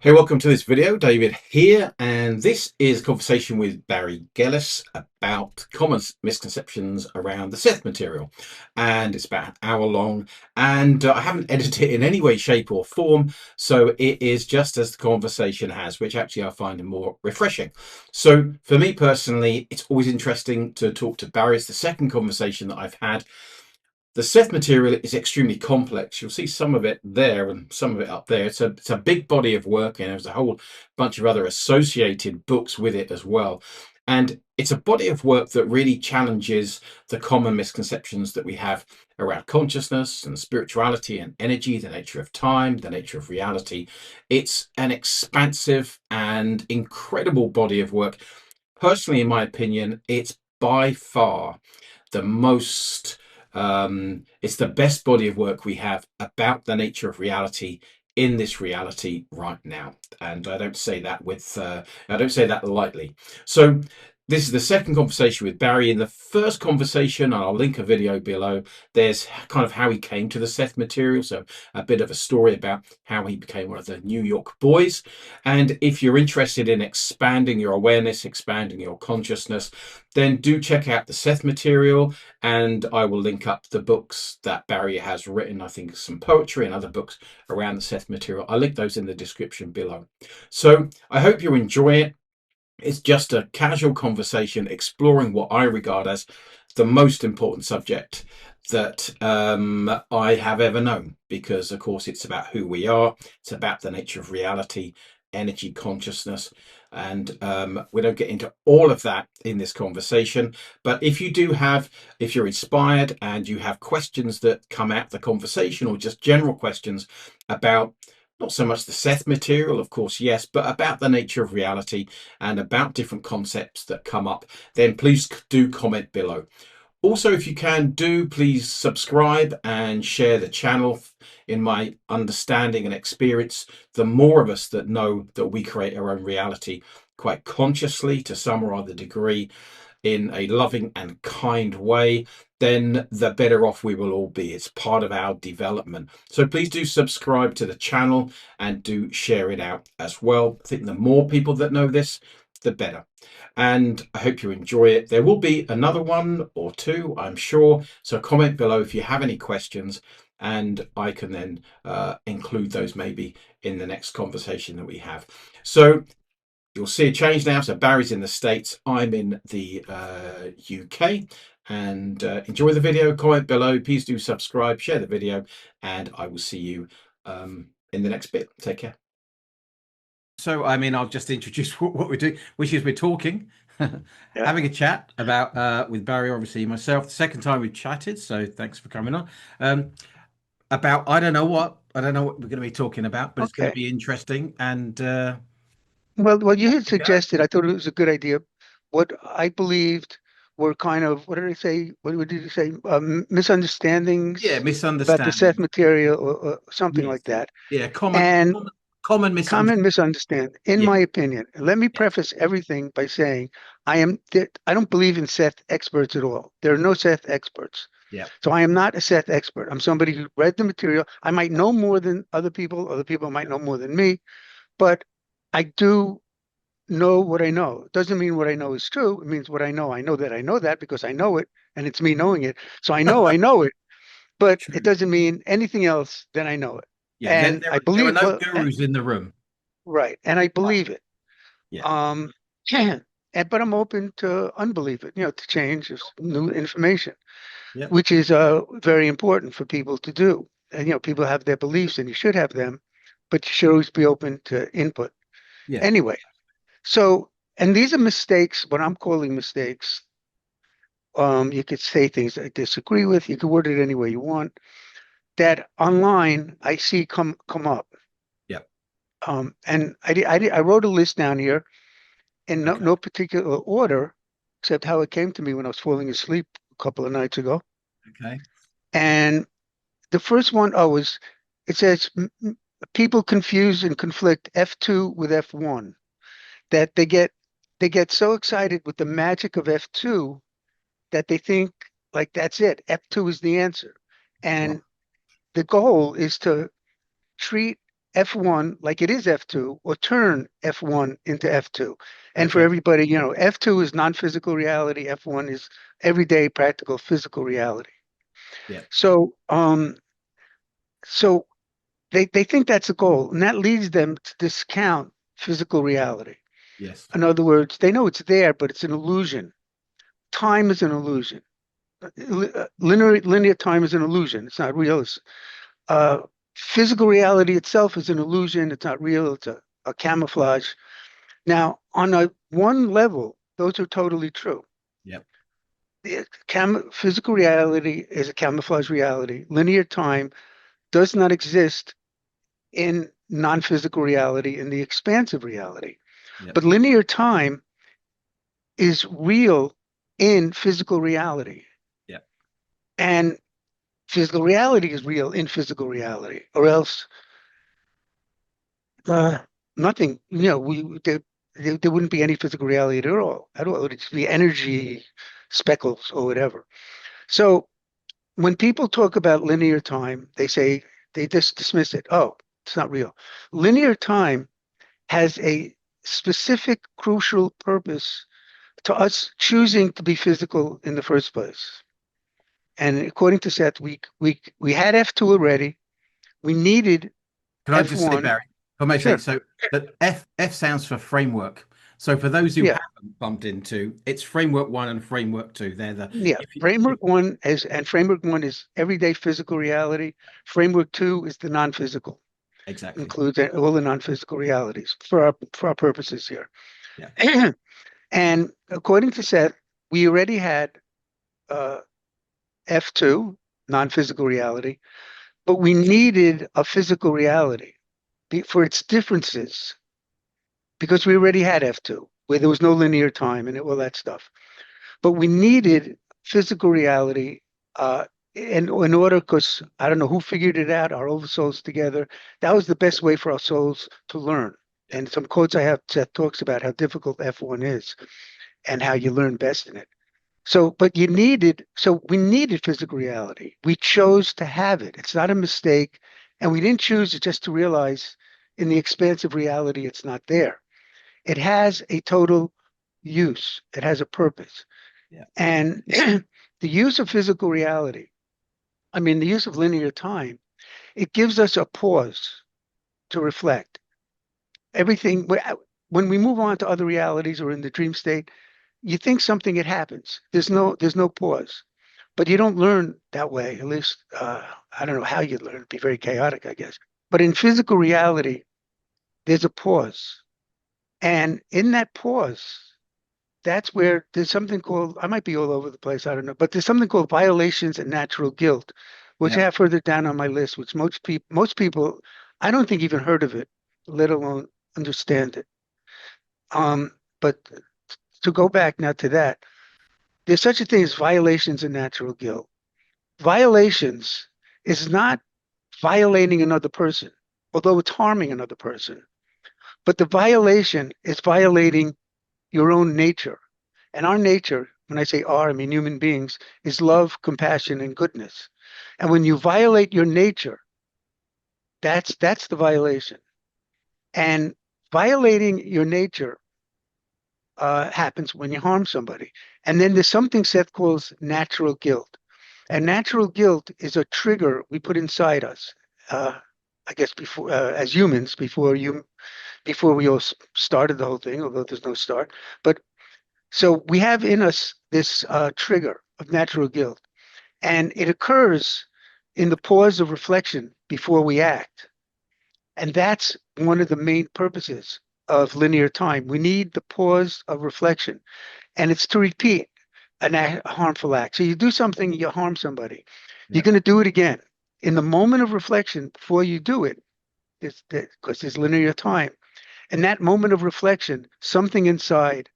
Hey, welcome to this video. David here, and this is a conversation with Barrie Gellis about common misconceptions around the Seth material. And it's about an hour long, and I haven't edited it in any way, shape, or form, so it is just as the conversation has, which actually I find more refreshing. So for me personally, it's always interesting to talk to Barrie. It's the second conversation that I've had. The Seth material is extremely complex. You'll see some of it there and some of it up there. It's a big body of work, and there's a whole bunch of other associated books with it as well. And it's a body of work that really challenges the common misconceptions that we have around consciousness and spirituality and energy, the nature of time, the nature of reality. It's an expansive and incredible body of work. Personally, in my opinion, it's by far the most it's the best body of work we have about the nature of reality in this reality right now, and I don't say that lightly. So this is the second conversation with Barrie. In the first conversation, and I'll link a video below, there's kind of how he came to the Seth material, so a bit of a story about how he became one of the New York boys. And if you're interested in expanding your awareness, expanding your consciousness, then do check out the Seth material, and I will link up the books that Barrie has written. I think some poetry and other books around the Seth material. I'll link those in the description below. So I hope you enjoy it. It's just a casual conversation exploring what I regard as the most important subject that I have ever known, because of course it's about who we are. It's about the nature of reality, energy, consciousness, and we don't get into all of that in this conversation. But if you're inspired and you have questions that come out of the conversation, or just general questions about not so much the Seth material, of course, yes, but about the nature of reality and about different concepts that come up, then please do comment below. Also, if you can, please subscribe and share the channel. In my understanding and experience, the more of us that know that we create our own reality quite consciously, to some or other degree, in a loving and kind way, then the better off we will all be. It's part of our development. So please do subscribe to the channel and do share it out as well. I think the more people that know this, the better. And I hope you enjoy it. There will be another one or two, I'm sure. So comment below if you have any questions, and I can then include those maybe in the next conversation that we have. So you'll see a change now. So Barrie's in the States, I'm in the UK. And enjoy the video, comment below, please do subscribe, share the video, and I will see you in the next bit. Take care. So, I mean, I'll just introduce what we're doing, which is we're talking, having a chat about, with Barrie, obviously, myself, the second time we've chatted, so thanks for coming on, about, I don't know what we're going to be talking about, but it's going to be interesting. And well, you had suggested, I thought it was a good idea. What I believed were kind of, what did I say? What did you say? Misunderstandings yeah, about the Seth misunderstanding. material, or something Yes. like that. Yeah, And common common misunderstanding. misunderstanding, in Yeah, my opinion. Let me yeah, preface everything by saying I don't believe in Seth experts at all. There are no Seth experts. yeah. So I am not a Seth expert. I'm somebody who read the material. I might know more than other people might know more than me, but I do know what I know. It doesn't mean what I know is true. It means what I know. I know that I know that because I know it, and it's me knowing it. So I know it, but it True. doesn't mean anything else than I know it. Yeah, And I there are believe, no well, gurus in the room. right, and I Right. believe it. Yeah, Um, and, but I'm open to unbelieve it, to change new information, yeah, which is very important for people to do. And people have their beliefs, and you should have them, but you should always be open to input. yeah. Anyway, so, and these are mistakes, what I'm calling mistakes. You could say things I disagree with. You could word it any way you want. That online I see come up. Yeah. And I wrote a list down here in Okay. no particular order, except how it came to me when I was falling asleep a couple of nights ago. Okay. And the first one, it says people confuse and conflict F2 with F1. That they get so excited with the magic of F2 that they think like that's it. F2 is the answer. Right. And the goal is to treat F1 like it is F2 or turn F1 into F2. And for Okay. everybody, F2 is non-physical reality, F1 is everyday practical physical reality. Yeah. So so they think that's a goal, and that leads them to discount physical reality. Yes. In other words, they know it's there, but it's an illusion. Time is an illusion. Linear time is an illusion. It's not real. Uh, Physical reality itself is an illusion. It's not real. It's a camouflage. Now, on a one level, those are totally true. Yep. Physical reality is a camouflage reality. Linear time does not exist in non-physical reality, in the expansive reality. Yep. But linear time is real in physical reality. Yep. And physical reality is real in physical reality, or else uh, nothing, there wouldn't be any physical reality at all. At all. It would just be energy speckles or whatever. So when people talk about linear time, they just dismiss it. Oh, it's not real. Linear time has a specific crucial purpose to us choosing to be physical in the first place. And according to Seth, we had F2 already. We needed Can I just say, F1. Barry, if I may say, Sure. so that F stands for framework. So for those who Yeah. haven't bumped into, it's framework one and framework two. They're the Yeah. if you Framework one is everyday physical reality. Framework two is the non-physical, exactly. includes all the non-physical realities for our purposes here. Yeah. And according to Seth, we already had uh, F2, non-physical reality, but we needed a physical reality for its differences because we already had F2, where there was no linear time and all that stuff. But we needed physical reality in order, because I don't know who figured it out, our oversouls together. That was the best way for our souls to learn. Yeah. And some quotes I have, Seth talks about how difficult F1 is and how you learn best in it. So we needed physical reality. We chose to have it. It's not a mistake. And we didn't choose it just to realize in the expansive reality it's not there. It has a total use, it has a purpose. Yeah. And the use of physical reality, I mean, the use of linear time, it gives us a pause to reflect. Everything, when we move on to other realities or in the dream state, you think something, it happens. There's no pause. But you don't learn that way. At least I don't know how you learn. It'd be very chaotic, I guess. But in physical reality, there's a pause. And in that pause, that's where there's something called, I might be all over the place, I don't know, but there's something called violations and natural guilt, which Yeah. I have further down on my list, which most people, I don't think even heard of it, let alone understand it. But to go back now to that, there's such a thing as violations and natural guilt. Violations is not violating another person, although it's harming another person. But the violation is violating your own nature. And our nature, when I say our, I mean human beings, is love, compassion, and goodness. And when you violate your nature, that's the violation. And violating your nature happens when you harm somebody. And then there's something Seth calls natural guilt. And natural guilt is a trigger we put inside us. I guess before, as humans, before we all started the whole thing, although there's no start. But so we have in us this trigger of natural guilt, and it occurs in the pause of reflection before we act. And that's one of the main purposes of linear time. We need the pause of reflection, and it's to repeat a harmful act. So you do something, you harm somebody, you're Yeah. going to do it again. In the moment of reflection before you do it, because there's linear time. And that moment of reflection, something inside,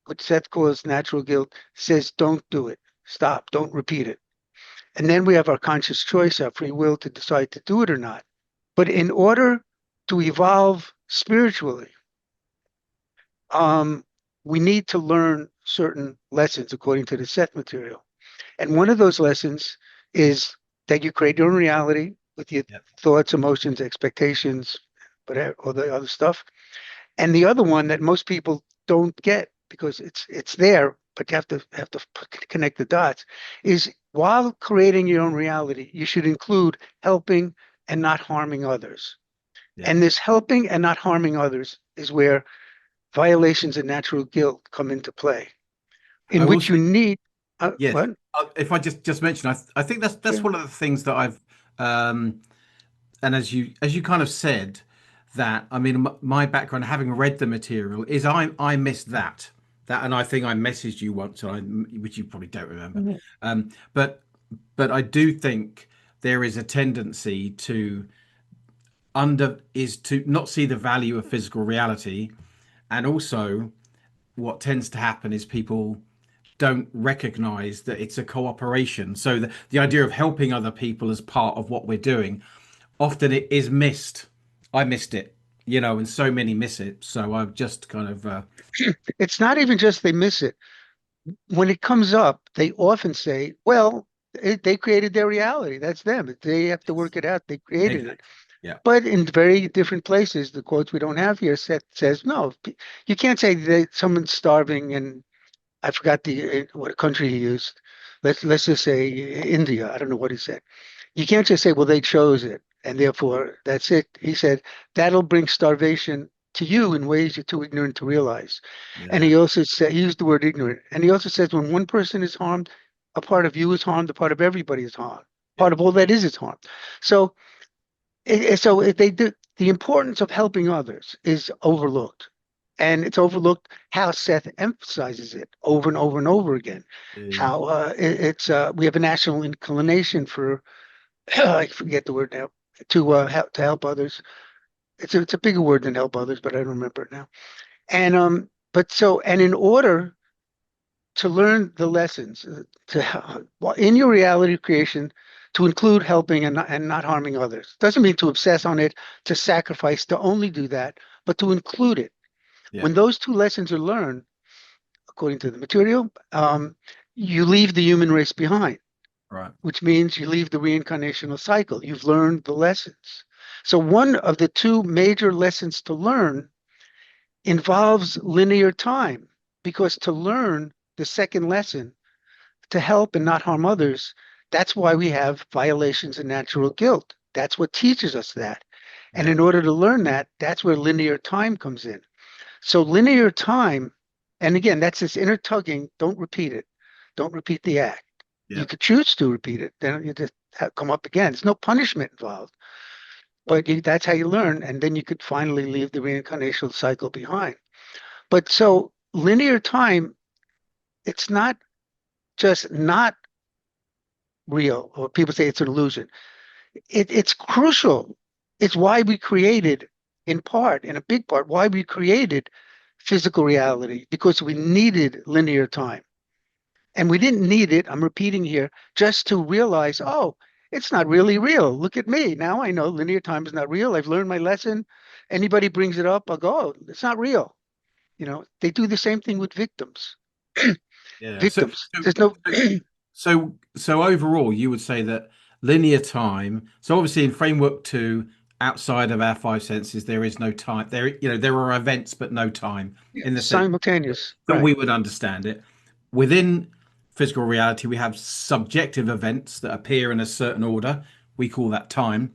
which Seth calls natural guilt, says, don't do it. Stop. Don't repeat it. And then we have our conscious choice, our free will to decide to do it or not. But in order to evolve spiritually, um, we need to learn certain lessons according to the Seth material. And one of those lessons is that you create your own reality. with your Yep. thoughts, emotions, expectations, whatever, all the other stuff. And the other one that most people don't get because it's there, but you have to connect the dots, is while creating your own reality, you should include helping and not harming others. Yeah. And this helping and not harming others is where violations of natural guilt come into play, I in will which you say, need yes. what? If I just mention, I think that's Sure. one of the things that I've, um, and as you kind of said, that I mean, my background, having read the material, is I missed that, and I think I messaged you once, and which you probably don't remember, Mhm. um, but I do think there is a tendency to not see the value of physical reality, and also what tends to happen is people don't recognize that it's a cooperation. So the idea of helping other people as part of what we're doing, often it is missed. I missed it, and so many miss it. So I've just kind of, It's not even just they miss it. When it comes up, they often say, well, they created their reality. That's them. They have to work it out. They created it. exactly. Yeah. But in very different places, the quotes we don't have here says, no, you can't say that someone's starving and I forgot what country he used. Let's just say India. I don't know what he said. You can't just say, well, they chose it, and therefore that's it. He said, that'll bring starvation to you in ways you're too ignorant to realize. And Yeah. he also said, he used the word ignorant. And he also says, when one person is harmed, a part of you is harmed, a part of everybody is harmed. Yeah. Part of all that is harmed. So, so if they do, the importance of helping others is overlooked. And it's overlooked how Seth emphasizes it over and over and over again. Yeah. How we have a national inclination for I forget the word now, to help others. It's a bigger word than help others, but I don't remember it now. And in order to learn the lessons, in your reality creation, to include helping and not harming others doesn't mean to obsess on it, to sacrifice, to only do that, but to include it. Yeah. When those two lessons are learned, according to the material, you leave the human race behind, Right. which means you leave the reincarnational cycle. You've learned the lessons. So, one of the two major lessons to learn involves linear time, because to learn the second lesson, to help and not harm others, that's why we have violations and natural guilt. That's what teaches us that. And Yeah. in order to learn that, that's where linear time comes in. So, linear time, and again, that's this inner tugging. Don't repeat it. Don't repeat the act. You Yeah. could choose to repeat it, then you just come up again. There's no punishment involved, but that's how you learn, and then you could finally leave the reincarnational cycle behind. But so linear time, it's not just not real, or people say it's an illusion. It's crucial. It's why we created, in part, in a big part, why we created physical reality, because we needed linear time. And we didn't need it, I'm repeating here, just to realize, oh, it's not really real. Look at me. Now I know linear time is not real. I've learned my lesson. Anybody brings it up, I'll go, oh, it's not real. They do the same thing with victims. Yeah. So, Victims. so, There's no, so overall, you would say that linear time. So obviously, in framework two, outside of our five senses, there is no time. There are events, but no time in the sense simultaneous. that Right. we would understand it. Within physical reality, we have subjective events that appear in a certain order. We call that time,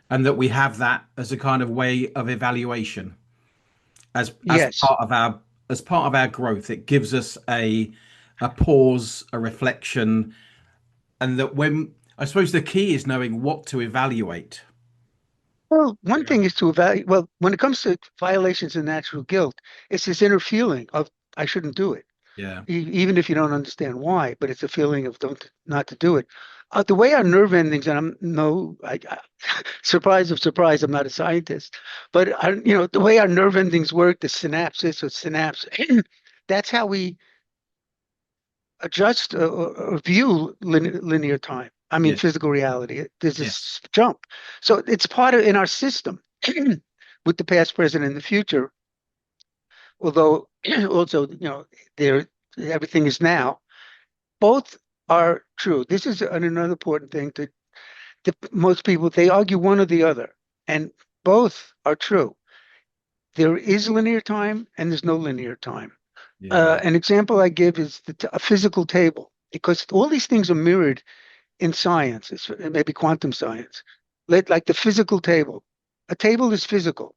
and that we have that as a kind of way of evaluation, as Yes. part of our growth. It gives us a pause, a reflection, and that when I suppose the key is knowing what to evaluate. Well, one thing is to evaluate. Well, when it comes to violations of natural guilt, it's this inner feeling of I shouldn't do it. Yeah. Even if you don't understand why, but it's a feeling of don't not to do it. The way our nerve endings, and I'm no, surprise of surprise, I'm not a scientist, but the way our nerve endings work, the synapses or synapse, that's how we adjust or view linear time. I mean, Yes. physical reality. There's Yes. this jump, so it's part of in our system with the past, present, and the future. Although also, there everything is now. Both are true. This is another important thing most people, they argue one or the other, and both are true. There is linear time and there's no linear time. Yeah. An example I give is a physical table, because all these things are mirrored in science. It's maybe quantum science. Like the physical table. A table is physical.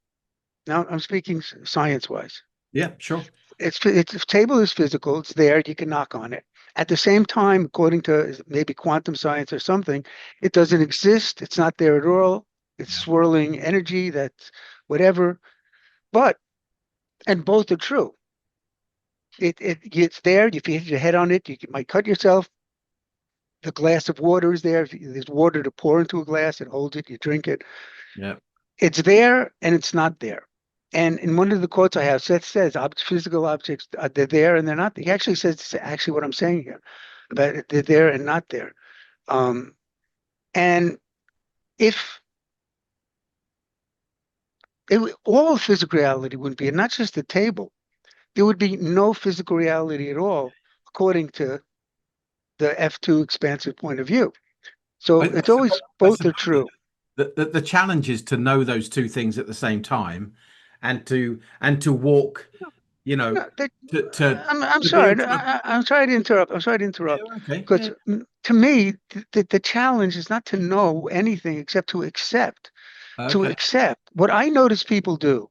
Now I'm speaking science-wise. Yeah, sure. It's a table is physical. It's there. You can knock on it. At the same time, according to maybe quantum science or something, it doesn't exist. It's not there at all. It's Yeah. swirling energy. That's whatever. But and both are true. It's there. If you hit your head on it, you might cut yourself. The glass of water is there. If there's water to pour into a glass, it holds it. You drink it. Yeah. It's there and it's not there. And in one of the quotes I have, Seth says, physical objects, they're there and they're not. He actually says it's actually what I'm saying here, but they're there and not there. Um, and if all of physical reality wouldn't be, and not just the table, there would be no physical reality at all, according to the F2 expansive point of view. I, So I it's suppose, always I both are suppose true. the challenge is to know those two things at the same time, and to walk, you know, No, I'm to be sorry. able to. I'm sorry to interrupt. I'm sorry to Yeah, interrupt. okay. Because Yeah. to me, the challenge is not to know anything except to accept. To Okay. accept what I notice people do.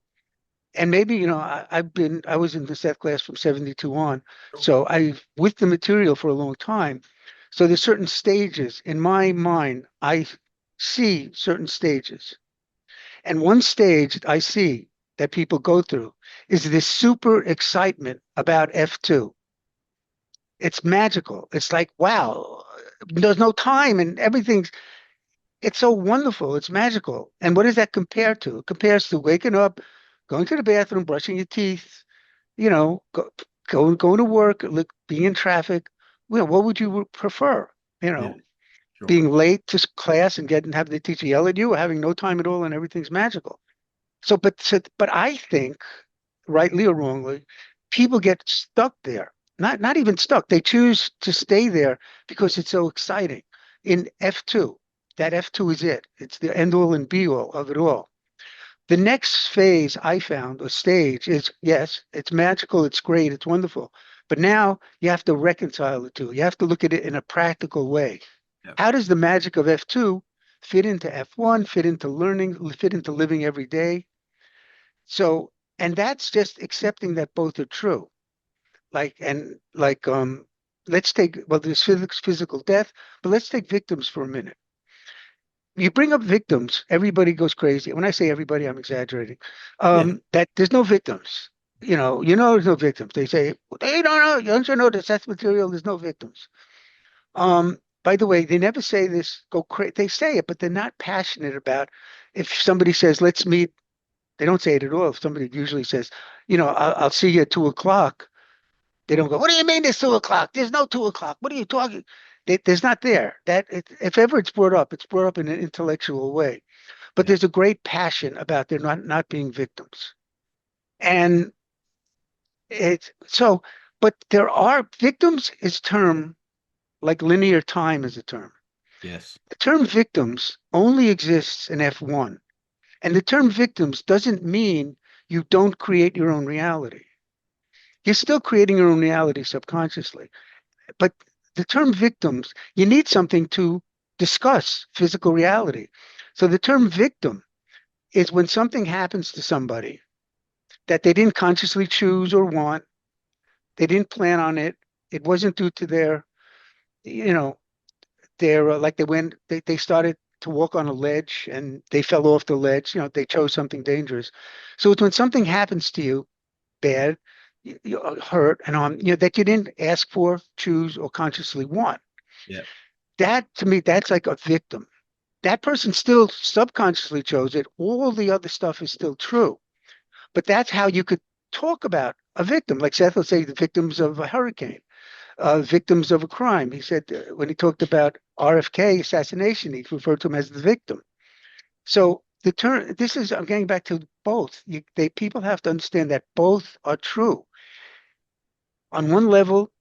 And maybe, I was in the Seth class from 72 on. So I with the material for a long time. So there's certain stages in my mind. I see certain stages. And one stage I see that people go through is this super excitement about F2. It's magical. It's like, wow, there's no time and everything's, it's so wonderful. It's magical. And what does that compare to? It compares to waking up, going to the bathroom, brushing your teeth, you know, going to work, being in traffic. What would you prefer? You Yeah. know, Sure. being late to class and having the teacher yell at you, or having no time at all and everything's magical. But I think, rightly or wrongly, people get stuck there. Not even stuck. They choose to stay there because it's so exciting. In F2, that F2 is it. It's the end all and be all of it all. The next phase I found, or stage, is yes, it's magical, it's great, it's wonderful. But now you have to reconcile the two. You have to look at it in a practical way. Yeah. How does the magic of F2 fit into F1, fit into learning, fit into living every day? So, and that's just accepting that both are true. Let's take, well, there's physical death, but let's take victims for a minute. You bring up victims, everybody goes crazy. When I say everybody, I'm exaggerating. Yeah. That there's no victims. There's no victims. They say, they don't know, you don't know the Seth Material, there's no victims. By the way, they never say this, go crazy. They say it, but they're not passionate about, if somebody says, let's meet, they don't say it at all. If somebody usually says, I'll see you at 2 o'clock, they don't go, what do you mean there's 2 o'clock? There's no 2 o'clock. What are you talking? There's not there. If ever it's brought up in an intellectual way. But Yeah. there's a great passion about there not being victims. And it's so, but there are victims is term like linear time is a term. Yes. The term victims only exists in F1. And the term victims doesn't mean you don't create your own reality. You're still creating your own reality subconsciously. But the term victims, you need something to discuss physical reality. So the term victim is when something happens to somebody that they didn't consciously choose or want, they didn't plan on it, it wasn't due to you know, like they started to walk on a ledge and they fell off the ledge, they chose something dangerous. So it's when something happens to you bad, you hurt, and that you didn't ask for, choose, or consciously want. Yeah. That to me, that's like a victim. That person still subconsciously chose it. All the other stuff is still true. But that's how you could talk about a victim. Like Seth will say, the victims of a hurricane, victims of a crime. He said when he talked about RFK assassination, he referred to him as the victim. So the term, I'm getting back to both. People have to understand that both are true. On one level,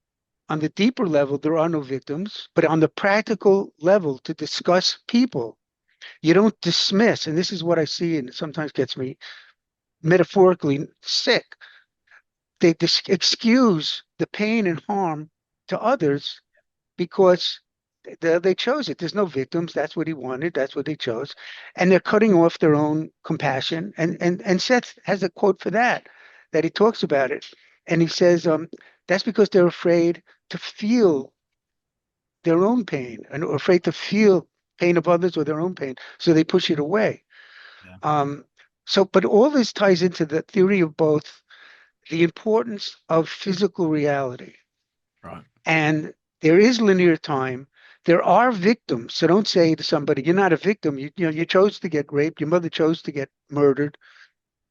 on the deeper level, there are no victims, but on the practical level, to discuss people, You don't dismiss, and this is what I see, and it sometimes gets me metaphorically sick. They excuse the pain and harm to others because they chose it. There's no victims. That's what he wanted. That's what they chose, and they're cutting off their own compassion. And Seth has a quote for that, that he talks about it, and he says, that's because they're afraid to feel their own pain and afraid to feel pain of others or their own pain, so they push it away. Yeah. Um, but all this ties into the theory of both the importance of physical reality, Right. and there is linear time. There are victims. So don't say to somebody, "You're not a victim. You chose to get raped. Your mother chose to get murdered,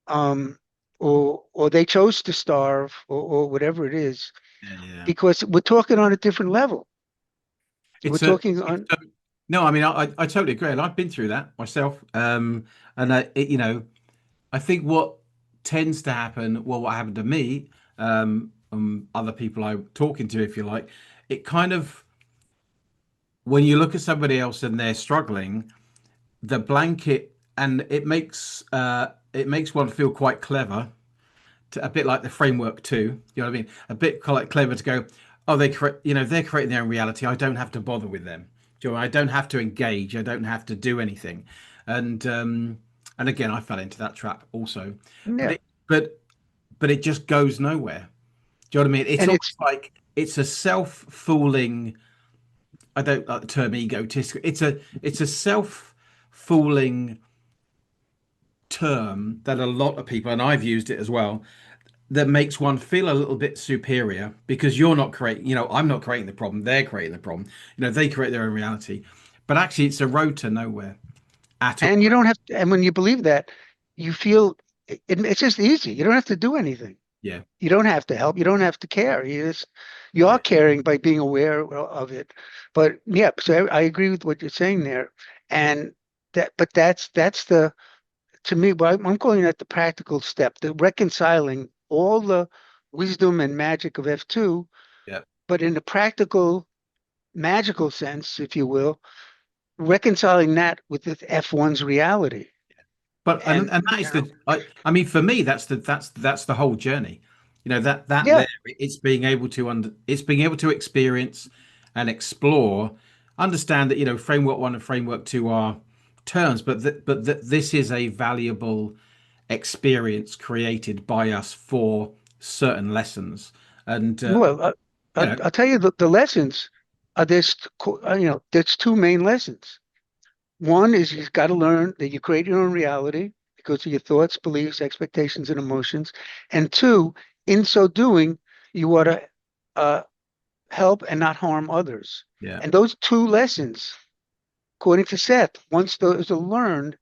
um, or they chose to starve, or whatever it is," Yeah. Yeah. because we're talking on a different level. We're It's a, talking it's on, no, I mean, I totally agree. And I've been through that myself. And I think what tends to happen, well, what happened to me, other people I'm talking to, if you like, it kind of, when you look at somebody else and they're struggling, the blanket, and it makes one feel quite clever, a bit like the framework too. You know what I mean? A bit quite clever to go, oh, they're creating their own reality. I don't have to bother with them. Do you know, I don't have to engage. I don't have to do anything. And and again, I fell into that trap also. But yeah, but but it just goes nowhere. Do you know what I mean? It's and it's almost like it's a self-fooling. I don't like the term egotistic. It's a self-fooling term that a lot of people, and I've used it as well, that makes one feel a little bit superior because you're not creating, I'm not creating the problem, they're creating the problem. They create their own reality. But actually, it's a road to nowhere at all. and you don't have to, and when you believe that, you feel it's just easy. You don't have to do anything. Yeah. You don't have to help. You don't have to care. You are Yeah. caring by being aware of it. But yeah, so I agree with what you're saying there. And but that's the, to me, what I'm calling that the practical step, the reconciling all the wisdom and magic of F2, Yeah. but in a practical, magical sense, if you will, reconciling that with the F1's reality. But And and that is I mean, for me, that's the whole journey. That yeah, there, it's being able to it's being able to experience and explore, understand that framework one and framework two are terms, but that this is a valuable experience created by us for certain lessons. And well, you know I'll tell you the lessons are this, there's two main lessons. One is you've got to learn that you create your own reality because of your thoughts, beliefs, expectations, and emotions. And two, in so doing, you ought to uh, help and not harm others. yeah, And those two lessons, according to Seth, once those are learned,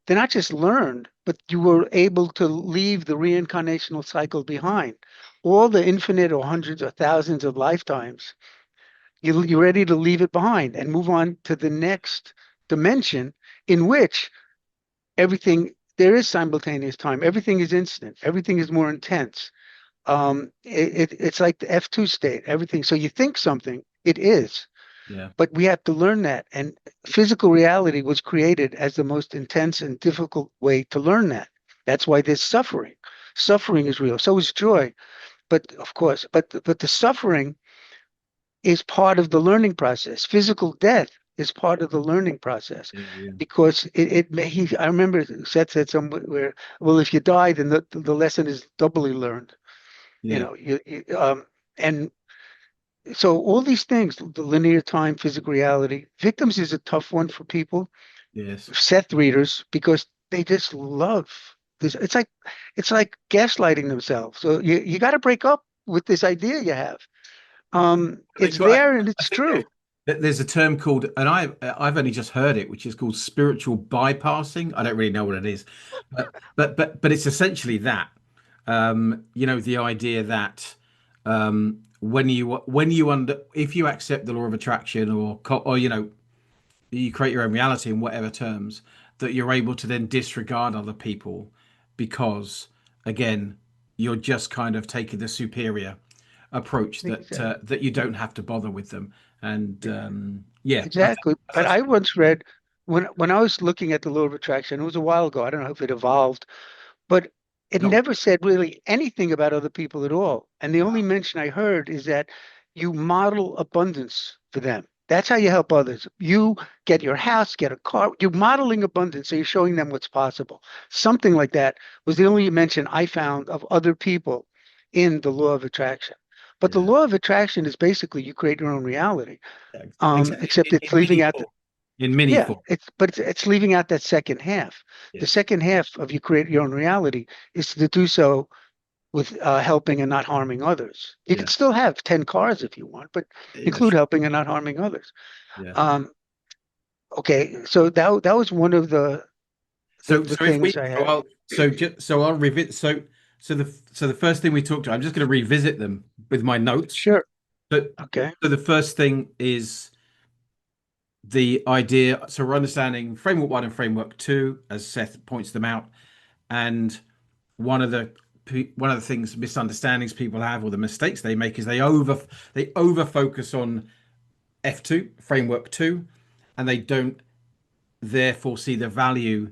they're not just learned, but you were able to leave the reincarnational cycle behind. All the infinite or hundreds or thousands of lifetimes, you're ready to leave it behind and move on to the next dimension in which everything, there is simultaneous time. Everything is instant. Everything is more intense. It's like the F2 state. Everything. So you think something, it is, yeah, but we have to learn that. And physical reality was created as the most intense and difficult way to learn that. That's why there's suffering. Suffering is real. So is joy. But of course, but the suffering is part of the learning process. Physical death is part of the learning process yeah, yeah, because I remember Seth said somewhere, well, if you die, then the lesson is doubly learned. You yeah, know, and so all these things, the linear time, physical reality, victims is a tough one for people, yes. Seth readers, because they just love this. It's like gaslighting themselves. So you got to break up with this idea you have. It's They've got. there and I it's think true. there's a term called, and I've only just heard it, which is called spiritual bypassing. I don't really know what it is, but it's essentially that. The idea that when you under if you accept the law of attraction or you create your own reality in whatever terms, that you're able to then disregard other people because again you're just kind of taking the superior approach that Exactly. that you don't have to bother with them. And yeah, Exactly. that's But such I once read, when I was looking at the law of attraction, it was a while ago. I don't know if it evolved, but it Not never said really anything about other people at all. And the no. only mention I heard is that you model abundance for them. That's how you help others. You get your house, get a car. You're modeling abundance, so you're showing them what's possible. Something like that was the only mention I found of other people in the law of attraction. But the Yeah. law of attraction is basically you create your own reality. Exactly. Except it's In leaving mini out form. In mini yeah, form. it's leaving out that second half. The Yes. second half of you create your own reality is to do so with helping and not harming others. You Yeah. could still have 10 cars if you want, but Yeah. include helping and not harming others. Yeah. Um, okay, so that was one of the So if we things I so had. I'll so just so I'll revisit so the first thing we talked about, I'm just going to revisit them with my notes. Sure. But Okay. so the first thing is the idea. So we're understanding framework one and framework two, as Seth points them out, and one of the one of the things misunderstandings people have, or the mistakes they make, is they over focus on F2 framework two, and they don't therefore see the value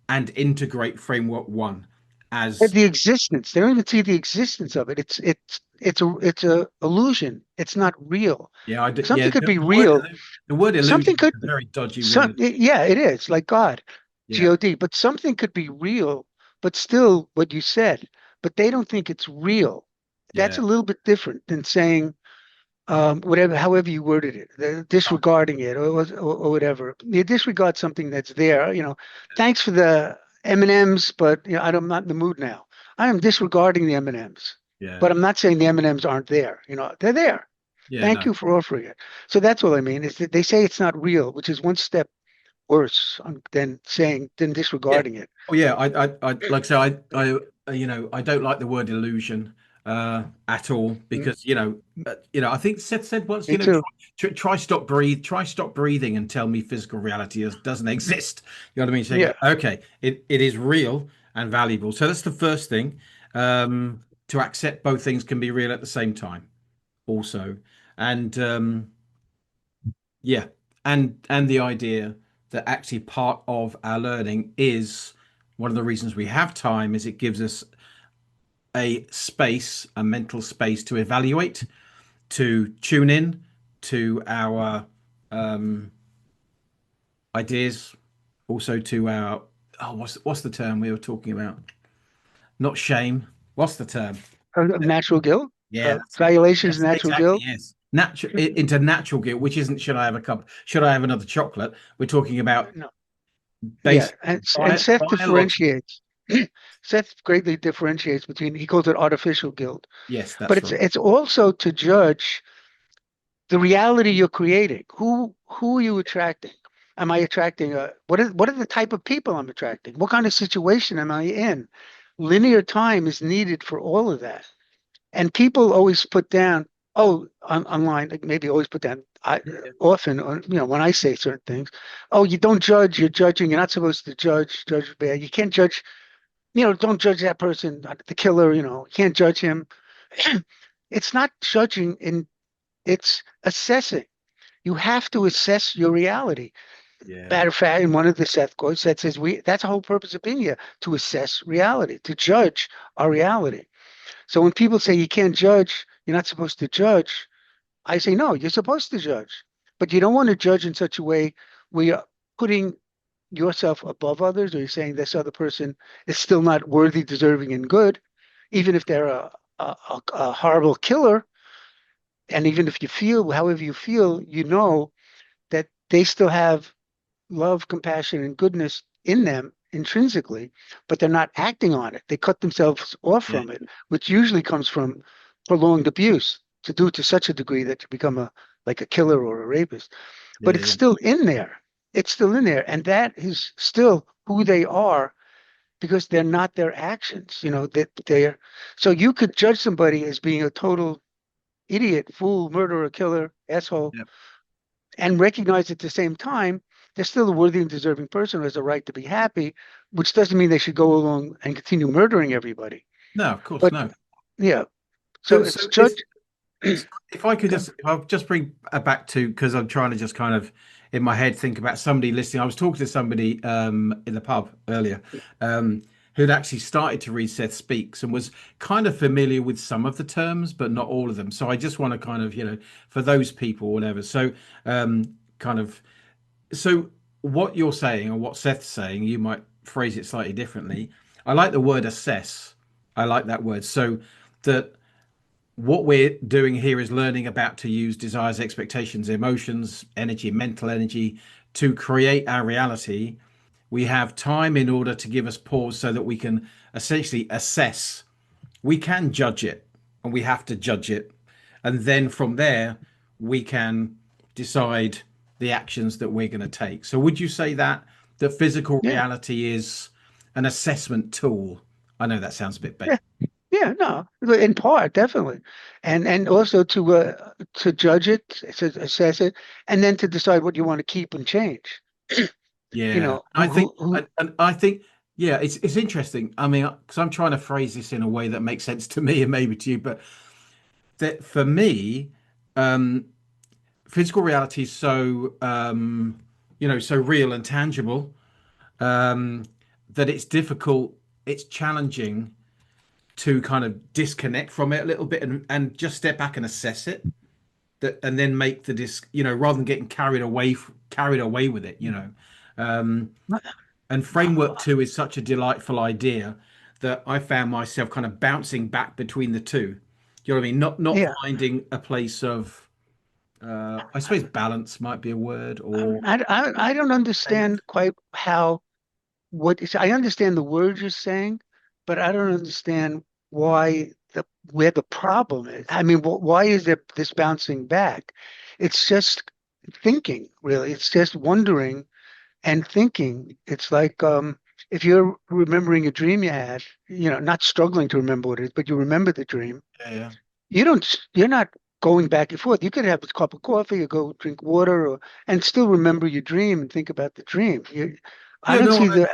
and integrate framework one as The existence. They don't even see the existence of it. It's a illusion. It's not real. yeah I do, Something yeah could be the word real. the word Something illusion could is a very dodgy some word. yeah, it is like God. Yeah, God, but something could be real, but still what you said, but they don't think it's real. That's yeah, a little bit different than saying whatever, however you worded it, oh, disregarding it or whatever. You disregard something that's there. Thanks for the M&Ms, but I'm not in the mood now. I am disregarding the M&Ms, yeah, but I'm not saying the M&Ms aren't there. They're there. yeah, Thank no, you for offering it. So that's all I mean is that they say it's not real, which is one step worse than yeah. disregarding it. Oh yeah, I like I say, I don't like the word illusion at all, Mm, because I think Seth said once, Me too. try stop breathing and tell me physical reality doesn't exist. You know what I mean? Saying, Yeah. okay, it is real and valuable. So that's the first thing. To accept both things can be real at the same time, also, and yeah, and the idea that actually part of our learning is one of the reasons we have time is it gives us a mental space to evaluate, to tune in to our um, ideas, also to our what's the term we were talking about? Not shame. What's the term? Natural guilt, Yeah, that's it. violations of Yes, natural exactly. guilt. Yes, natural into natural guilt, which isn't should I have a cup? Should I have another chocolate? We're talking about No. Yeah. based And Seth biological. differentiates. Seth greatly differentiates between, he calls it artificial guilt, Yes, but that's it's right. it's also to judge the reality you're creating. Who are you attracting? Am I attracting what are the type of people I'm attracting? What kind of situation am I in? Linear time is needed for all of that. And people always put down, online, like maybe always put down, Yeah, often, when I say certain things, oh, you don't judge, you're judging, you're not supposed to judge bad. You can't judge, don't judge that person, the killer, you can't judge him. It's not judging, it's assessing. You have to assess your reality. yeah, Matter of fact, in one of the Seth quotes that says that's the whole purpose of being here, to assess reality, to judge our reality. So when people say you can't judge, you're not supposed to judge, I say no, you're supposed to judge. But you don't want to judge in such a way where you're putting yourself above others, or you're saying this other person is still not worthy, deserving, and good, even if they're a horrible killer. And even if you feel however you feel, that they still have love, compassion, and goodness in them intrinsically, but they're not acting on it. They cut themselves off yeah, from it, which usually comes from prolonged abuse to do it to such a degree that you become like a killer or a rapist. But yeah, it's yeah, still in there. It's still in there. And that is still who they are because they're not their actions, that they're so you could judge somebody as being a total idiot, fool, murderer, killer, asshole, yeah. and recognize at the same time they're still a worthy and deserving person who has a right to be happy, which doesn't mean they should go along and continue murdering everybody. No, of course, But no. yeah, so So, it's so judge. if I could just, I'll just bring back to, because I'm trying to just kind of in my head think about somebody listening. I was talking to somebody in the pub earlier, who'd actually started to read Seth Speaks and was kind of familiar with some of the terms, but not all of them. So I just want to kind of, for those people, whatever. So kind of, so what you're saying or what Seth's saying, you might phrase it slightly differently. I like the word assess. I like that word. So that what we're doing here is learning about to use desires, expectations, emotions, energy, mental energy to create our reality. We have time in order to give us pause so that we can essentially assess. We can judge it and we have to judge it. And then from there, we can decide the actions that we're going to take. So, would you say that physical Yeah, reality is an assessment tool? I know that sounds a bit basic. yeah, yeah. No, in part, definitely, and also to judge it, to assess it, and then to decide what you want to keep and change. You Yeah, know, I think, who and I think, yeah, it's interesting. I mean, because I'm trying to phrase this in a way that makes sense to me and maybe to you, but that for me, um, physical reality is so, so real and tangible, um, that it's difficult, it's challenging to kind of disconnect from it a little bit and just step back and assess it. That and then make the rather than getting carried away with it. Um, And framework two is such a delightful idea that I found myself kind of bouncing back between the two. Do you know what I mean? Not yeah. finding a place of, I suppose balance might be a word, or I don't understand quite how I understand the words you're saying, but I don't understand why the where the problem is. I mean, why is there this bouncing back? It's just thinking, really. It's just wondering and thinking. It's like if you're remembering a dream you had, not struggling to remember what it is, but you remember the dream. yeah, yeah. You're not going back and forth. You could have a cup of coffee or go drink water and still remember your dream and think about the dream. I No, don't no, see the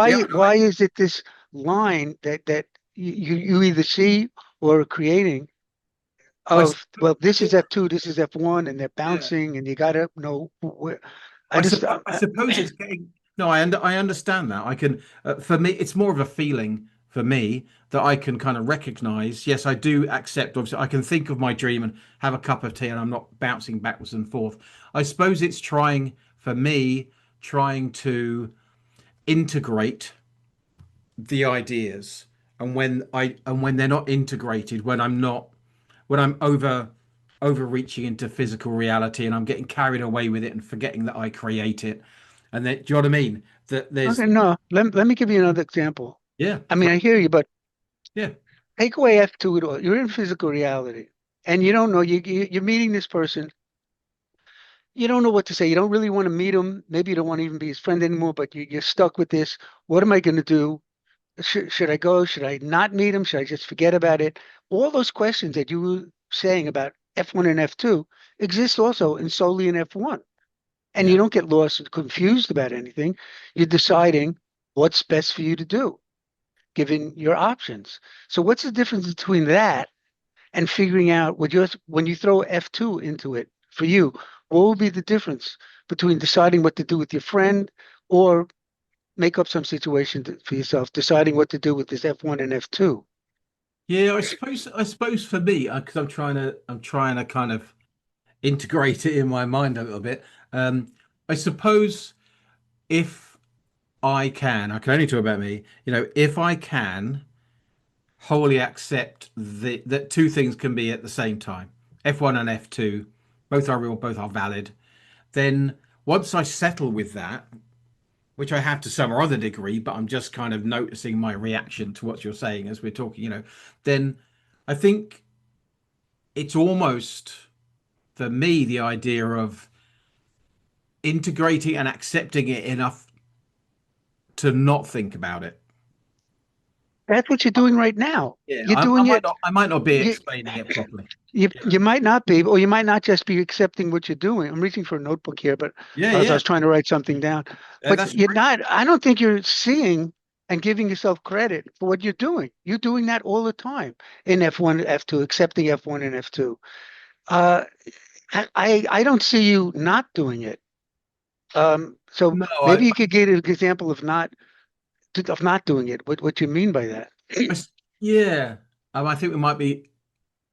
yeah, why is it this line that you either see or are creating I, of, well, this is F2, this is F1, and they're yeah. bouncing and you gotta know where. I just I suppose it's getting. No, I understand that. I can. For me, it's more of a feeling for me that I can kind of recognize. Yes, I do accept. Obviously, I can think of my dream and have a cup of tea, and I'm not bouncing backwards and forth. I suppose it's trying for me, trying to integrate the ideas, and when they're not integrated, when I'm overreaching into physical reality and I'm getting carried away with it and forgetting that I create it. And then, do you know what I mean? That okay. there's, No, let me give you another example. yeah, I mean, I hear you, but yeah, take away F2 at all. You're in physical reality, and you don't know you're meeting this person. You don't know what to say. You don't really want to meet him. Maybe you don't want to even be his friend anymore, but you're stuck with this. What am I going to do? Should I go? Should I not meet him? Should I just forget about it? All those questions that you were saying about F1 and F2 exist also in solely in F1. And you yeah. don't get lost and confused about anything. You're deciding what's best for you to do, given your options. So what's the difference between that and figuring out when you throw F2 into it for you, what will be the difference between deciding what to do with your friend or make up some situation for yourself, deciding what to do with this F1 and F2? Yeah, I suppose for me, because I'm trying to kind of integrate it in my mind a little bit. I suppose if I can only talk about me, if I can wholly accept that two things can be at the same time. F1 and F2, both are real, both are valid. Then once I settle with that, which I have to some or other degree, but I'm just kind of noticing my reaction to what you're saying as we're talking, then I think it's almost for me the idea of integrating and accepting it enough to not think about it. That's what you're doing right now. Yeah, You're doing it. I might not be You, explaining it properly. Yeah, you might not be, or you might not just be accepting what you're doing. I'm reaching for a notebook here, but yeah, as I yeah. was trying to write something down, but That's you're great. not. I don't think you're seeing and giving yourself credit for what you're doing. You're doing that all the time in F1, F2, accepting F1 and F2. Uh, I don't see you not doing it. So No, maybe you could give an example of not doing it. What you mean by that? I s- yeah. I think we might be.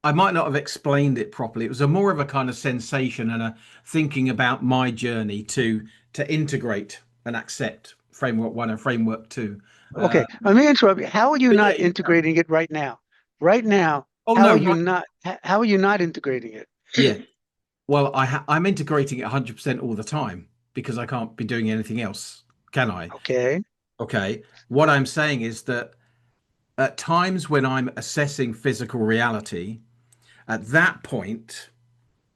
I might not have explained it properly. It was a more of a kind of sensation and a thinking about my journey to integrate and accept framework one and framework two. Uh, Okay, let me interrupt you. How are you but yeah, not integrating it right now? Right now, oh how no, are you right. not? How are you not integrating it? Yeah. Well, I'm integrating it 100% all the time because I can't be doing anything else, can I? Okay. Okay. What I'm saying is that at times when I'm assessing physical reality, at that point,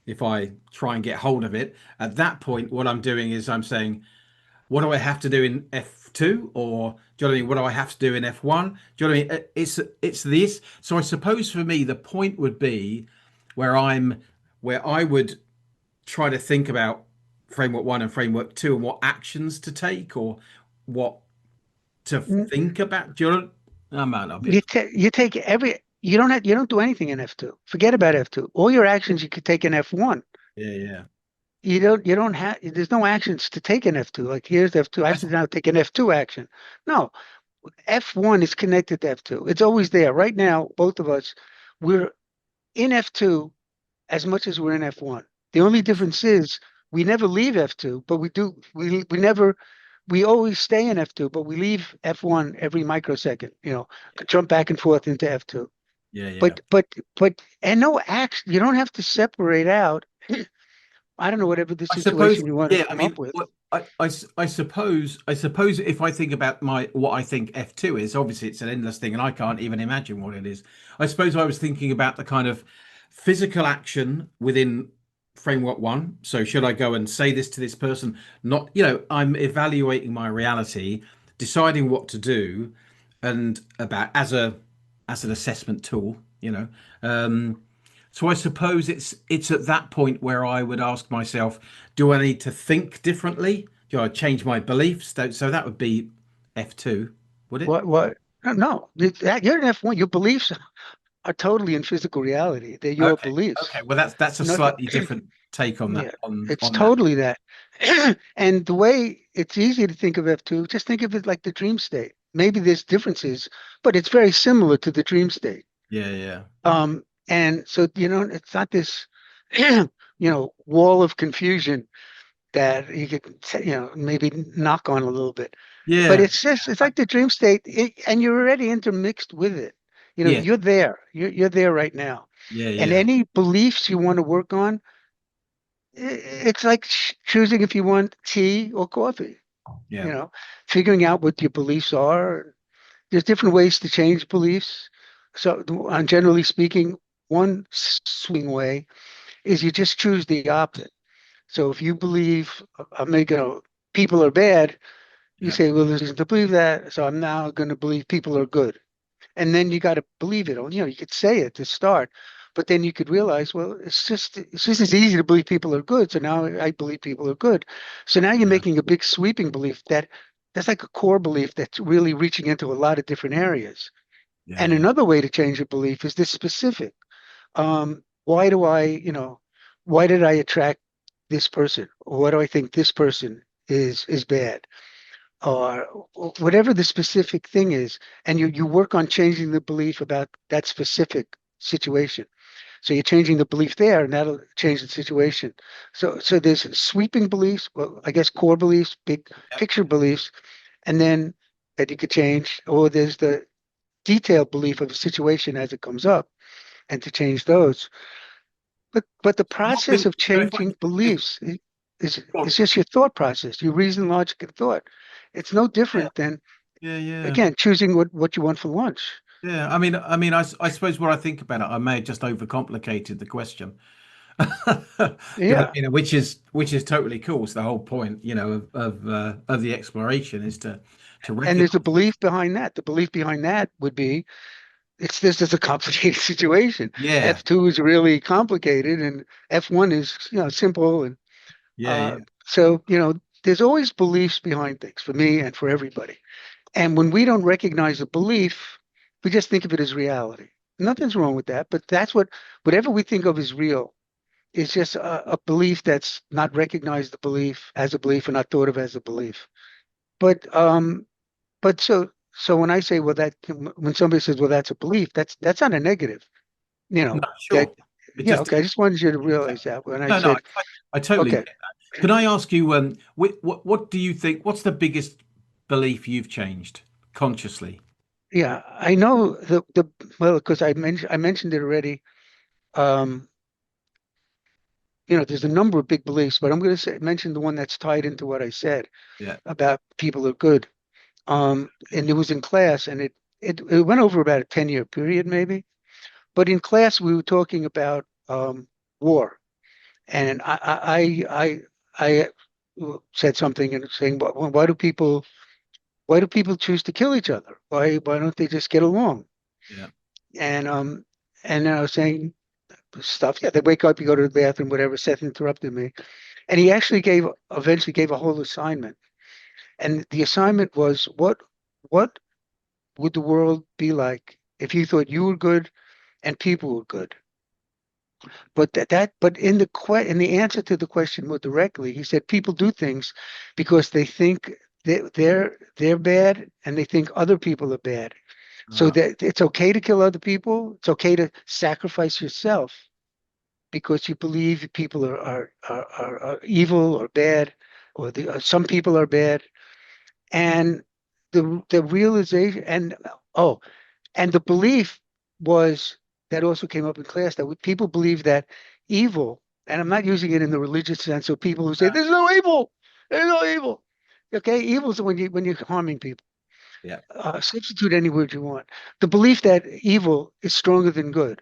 if I try and get hold of it, at that point, what I'm doing is I'm saying, what do I have to do in F2? Or do you know what I mean? What do I have to do in F1? Do you know what I mean? It's this. So I suppose for me, the point would be where where I would try to think about framework one and framework two and what actions to take or what to N- think about. Do you know? I might not be. you take you don't do anything in F2. Forget about F2. All your actions you could take in F1. Yeah, yeah. You don't have there's no actions to take in F2. Like here's F2. I I, have to now take an F2 action. No, F1 is connected to F2. It's always there. Right now, both of us, we're in F2 as much as we're in F1. The only difference is we never leave F2, but we never we always stay in F2, but we leave F1 every microsecond, jump back and forth into F2. yeah, yeah. But and no action, you don't have to separate out. I don't know whatever the I suppose, situation you want to yeah. I come up mean, with. I suppose if I think about my what I think F2 is, obviously it's an endless thing, and I can't even imagine what it is. I suppose I was thinking about the kind of physical action within framework one. So should I go and say this to this person? Not, I'm evaluating my reality, deciding what to do, and about as an assessment tool. So I suppose it's at that point where I would ask myself, do I need to think differently? Do I change my beliefs? So that would be F2, would it? What? No, you're in F1. Your beliefs are totally in physical reality. They're your Okay. beliefs. Okay. Well, that's a Nothing. slightly different take on that Yeah, it's on that. totally that. And the way it's easy to think of F2, just think of it like the dream state. Maybe there's differences, but it's very similar to the dream state. Yeah, yeah. And so, it's not this, wall of confusion that you could, maybe knock on a little bit. But Yeah. it's like the dream state, and you're already intermixed with it. Yeah. You're there. You're there right now. Yeah, And yeah. any beliefs you want to work on, it's like choosing if you want tea or coffee, Yeah. you know, figuring out what your beliefs are. There's different ways to change beliefs. So, generally speaking, one swing way is you just choose the opposite. So if you believe people are bad, you Yeah. say, well, there's reason to believe that, so I'm now going to believe people are good. And then you got to believe it. You could say it to start, but then you could realize, well, it's just as easy to believe people are good. So now I believe people are good. So now you're Yeah. making a big sweeping belief that's like a core belief that's really reaching into a lot of different areas. Yeah, And yeah. another way to change a belief is this specific. Why do why did I attract this person? Or why do I think this person is bad? Or whatever the specific thing is, and you work on changing the belief about that specific situation. So you're changing the belief there, and that'll change the situation. So there's sweeping beliefs, well, I guess core beliefs, big Yep. picture beliefs, and then that you could change, or there's the detailed belief of a situation as it comes up, and to change those. But the What process belief? of So if I changing if beliefs is well, just your thought process, your reason, logic, and thought. It's no yeah, different than yeah, yeah. again choosing what you want for lunch. Yeah, I suppose what I think about it, I may have just overcomplicated the question. Yeah, Which is totally cool. It's the whole point, of the exploration is to and recognize. there's a belief behind that. The belief behind that would be this is a complicated situation. Yeah, F2 is really complicated, and F1 is simple. And yeah, uh, yeah, so there's always beliefs behind things for me and for everybody. And when we don't recognize a belief, we just think of it as reality. Nothing's wrong with that, but that's whatever we think of as real. is just a belief that's not recognized a belief as a belief or not thought of as a belief. But so when I say, well, that when somebody says, well, that's a belief, that's not a negative, No, that, sure. It yeah, just okay. I just wanted you to yeah. realize that when I No, no, said, I totally okay, get that. Can I ask you, what do you think? What's the biggest belief you've changed consciously? yeah, I know well, because I mentioned it already. Um, there's a number of big beliefs, but I'm going to mention the one that's tied into what I said Yeah, about people are good. And it was in class, and it went over about a 10-year period, maybe. But in class, we were talking about war, and I said something and saying, why do people choose to kill each other? Why don't they just get along? yeah. And I was saying stuff. Yeah, they wake up, you go to the bathroom, whatever. Seth interrupted me, and he actually eventually gave a whole assignment. And the assignment was, what would the world be like if you thought you were good and people were good? But in the answer to the question more directly, he said people do things because they think they're bad and they think other people are bad. So Right. that it's okay to kill other people. It's okay to sacrifice yourself because you believe people are evil or bad, or some people are bad. And the realization and the belief was that also came up in class that people believe that evil, and I'm not using it in the religious sense of people who say there's no evil, there's no evil. Okay, evil is when you're harming people. Yeah, Substitute any word you want. The belief that evil is stronger than good.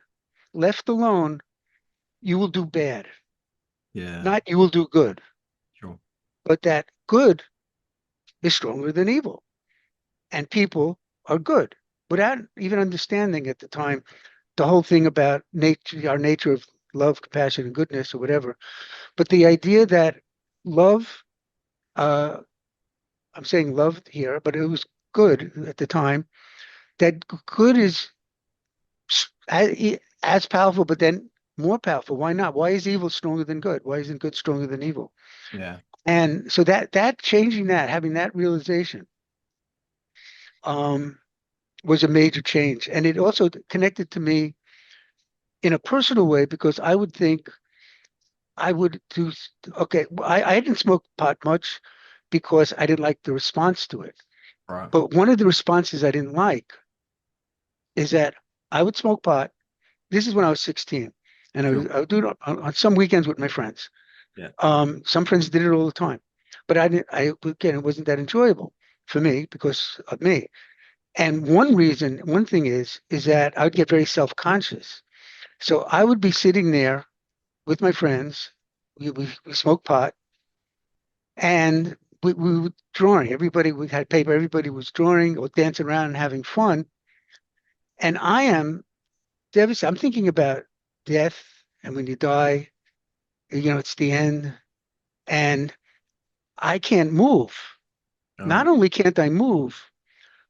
Left alone, you will do bad, yeah, not you will do good. sure. But that good is stronger than evil, and people are good without even understanding at the time the whole thing about nature, our nature of love, compassion, and goodness, or whatever. But the idea that love, uh, I'm saying love here, but it was good at the time, that good is as powerful, but then more powerful. Why not? Why is evil stronger than good? Why isn't good stronger than evil? Yeah, And so that changing that, having that realization, um, was a major change. And it also connected to me in a personal way because I would think I would do, okay, I didn't smoke pot much because I didn't like the response to it. right. But one of the responses I didn't like is that I would smoke pot. This is when I was 16, and Sure. I would do it on some weekends with my friends. Yeah. Some friends did it all the time, but I didn't. Again, it wasn't that enjoyable for me because of me. And one thing is that I would get very self-conscious. So I would be sitting there with my friends. We smoked pot, and we were drawing. We had paper. Everybody was drawing or dancing around and having fun. And I am devastated. I'm thinking about death, and when you die, it's the end, and I can't move. All Not right. only can't I move,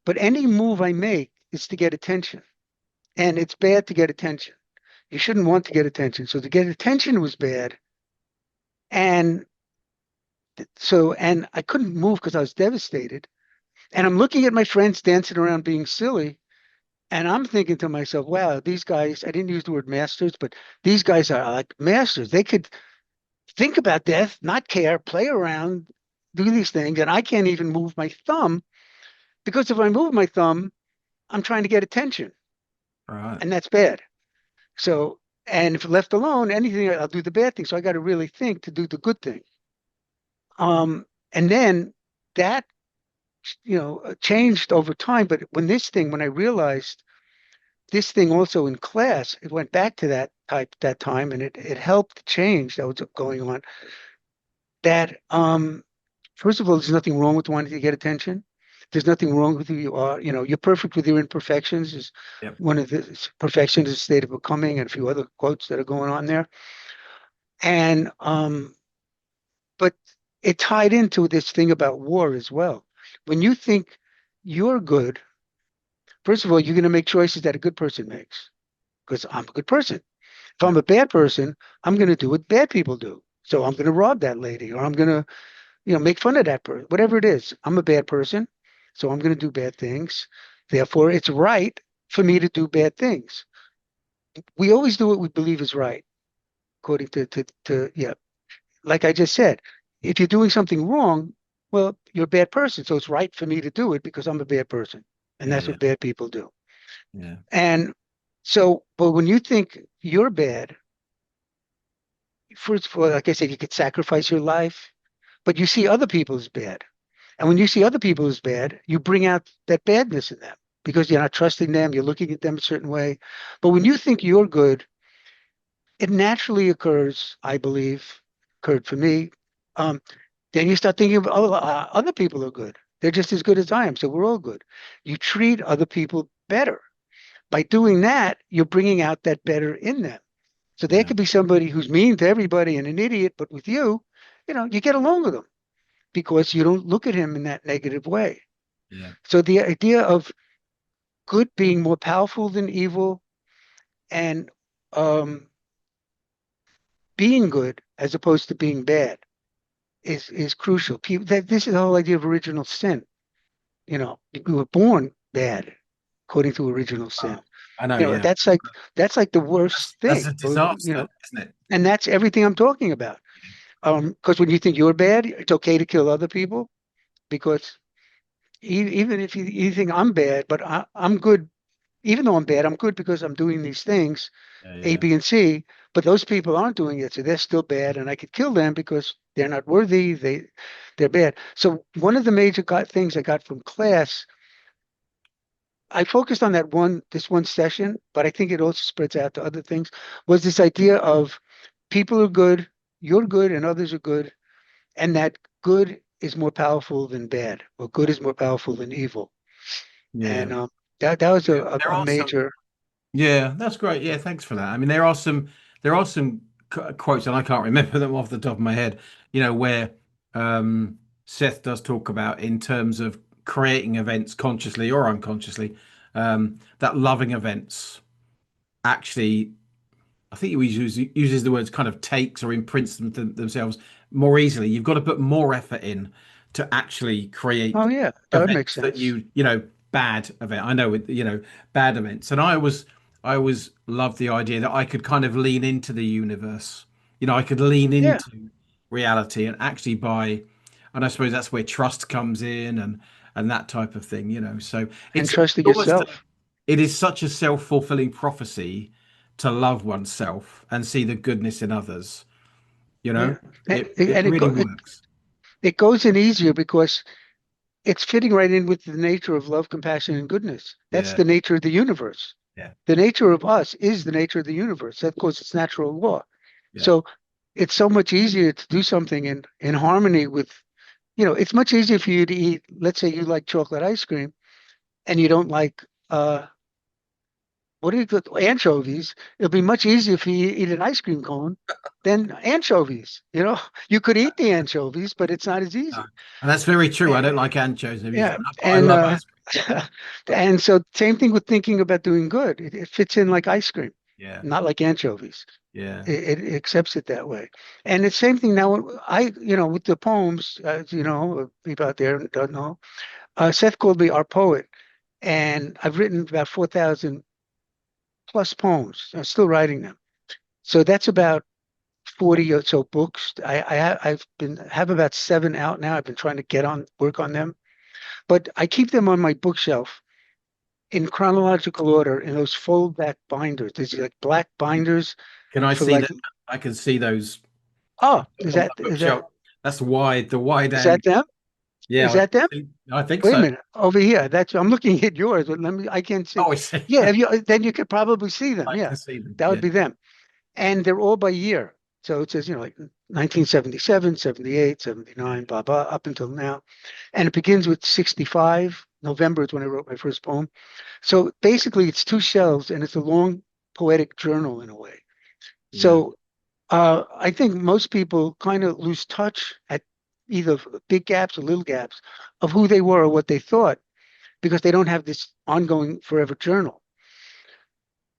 but any move I make is to get attention, and it's bad to get attention. You shouldn't want to get attention. So to get attention was bad, and and I couldn't move because I was devastated. And I'm looking at my friends dancing around being silly. And I'm thinking to myself, wow, these guys, I didn't use the word masters, but these guys are like masters. They could think about death, not care, play around, do these things. And I can't even move my thumb because if I move my thumb, I'm trying to get attention. All right. And that's bad. So, and if left alone, anything, I'll do the bad thing. So I got to really think to do the good thing. And then that, changed over time. But when I realized this thing also in class, it went back to that time, and it helped change that was going on. That first of all, there's nothing wrong with wanting to get attention. There's nothing wrong with who you are. You're perfect with your imperfections. Is Yep. one of the perfection is a state of becoming, and a few other quotes that are going on there. And but it tied into this thing about war as well. When you think you're good, first of all, you're going to make choices that a good person makes because I'm a good person. If I'm a bad person, I'm going to do what bad people do. So I'm going to rob that lady, or I'm going to, make fun of that person, whatever it is. I'm a bad person, so I'm going to do bad things. Therefore, it's right for me to do bad things. We always do what we believe is right, according to yeah. Like I just said, if you're doing something wrong, well, you're a bad person. So it's right for me to do it because I'm a bad person. And Yeah, that's yeah, what bad people do. yeah, And so, but when you think you're bad, first of all, like I said, you could sacrifice your life, but you see other people as bad. And when you see other people as bad, you bring out that badness in them because you're not trusting them, you're looking at them a certain way. But when you think you're good, it naturally occurs, I believe, occurred for me. Um, then you start thinking of other people are good. They're just as good as I am, so we're all good. You treat other people better. By doing that, you're bringing out that better in them. So there yeah, could be somebody who's mean to everybody and an idiot, but with you, you get along with them because you don't look at him in that negative way. yeah, So the idea of good being more powerful than evil and um, being good as opposed to being bad is crucial. People, this is the whole idea of original sin. We were born bad according to original sin. oh, I know. Yeah, That's like the worst that's thing. a disaster, isn't it? And that's everything I'm talking about. Because when you think you're bad, it's okay to kill other people because even if you think I'm bad, but I'm good. Even though I'm bad, I'm good because I'm doing these things, Yeah, A, yeah, B, and C. But those people aren't doing it, so they're still bad, and I could kill them because they're not worthy. They're bad. So one of the major things I got from class, I focused on this one session, but I think it also spreads out to other things, was this idea of people are good, you're good, and others are good, and that good is more powerful than bad, or good is more powerful than evil. yeah. And that was There a are some. major. Yeah, that's great. Yeah, thanks for that. I mean, there are some quotes, and I can't remember them off the top of my head. Where Seth does talk about in terms of creating events consciously or unconsciously, that loving events actually, I think he uses the words kind of takes or imprints themselves more easily. You've got to put more effort in to actually create Oh yeah, that would make events that sense. bad event. I know with bad events, and I always loved the idea that I could kind of lean into the universe. I could lean Yeah, into reality and actually and I suppose that's where trust comes in and that type of thing. So and it's trusting almost yourself. it is such a self-fulfilling prophecy to love oneself and see the goodness in others. You Yeah, know, and, it and it, really go, it works. it goes in easier because it's fitting right in with the nature of love, compassion, and goodness. That's Yeah, the nature of the universe. yeah, The nature of us is the nature of the universe. That goes its natural law. yeah. So it's so much easier to do something in harmony with, it's much easier for you to eat. Let's say you like chocolate ice cream and you don't like what do you call anchovies? It'll be much easier for you to eat an ice cream cone than anchovies. You could eat the anchovies, but it's not as No. easy. And that's very true. I Eh, don't like anchovies, Yeah, but I and love ice cream. and so same thing with thinking about doing good. It fits in like ice cream, Yeah, not like anchovies. yeah, It accepts it that way. And it's same thing now. With the poems, people out there don't know. Seth called me our poet, and I've written about 4,000 plus poems. I'm still writing them. So that's about 40 or so books. I've been have about seven out now. I've been trying to work on them, but I keep them on my bookshelf in chronological order in those fold back binders. There's like black binders can I for see like, that? I can see those oh, is on my that is that bookshelf. That's wide, the wide is that end. them? Yeah, Is that them? I think Wait a so. minute, over here. I'm looking at yours, but I can't see. Oh, I see. Yeah, then you could probably see them. I Yeah, can see them. that would Yeah, be them. And they're all by year. So it says, like 1977, 78, 79, blah, blah, up until now. And it begins with 65. November is when I wrote my first poem. So basically, it's two shelves and it's a long poetic journal in a way. yeah, So I think most people kind of lose touch at either big gaps or little gaps of who they were or what they thought because they don't have this ongoing forever journal.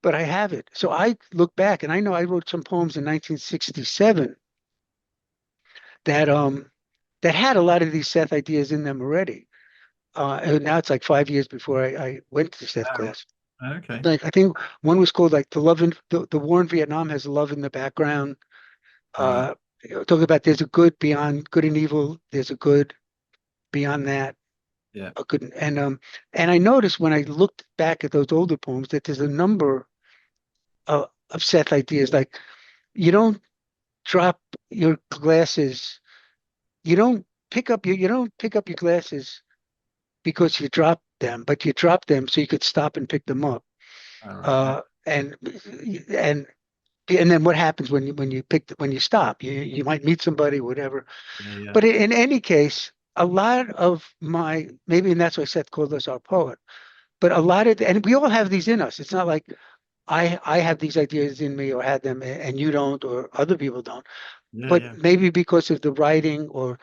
but I have it. So I look back and I know I wrote some poems in 1967 that that had a lot of these Seth ideas in them already. And now it's like 5 years before I went to Seth Oh, class. okay. Like I think one was called like the war in Vietnam has love in the background. Right. Uh, talking about there's a good beyond good and evil. There's a good beyond that. Yeah. A good and I noticed when I looked back at those older poems that there's a number of Seth ideas. Like you don't drop your glasses. You don't pick up your glasses because you dropped them, but you dropped them so you could stop and pick them up. All right. Uh, and and and then what happens when you stop? You might meet somebody, whatever. Yeah. Yeah. But in any case, a lot of my maybe, and that's why Seth called us our poet. But a lot of and we all have these in us. It's not like I have these ideas in me or had them and you don't or other people don't. Yeah. But Yeah. maybe because of the writing or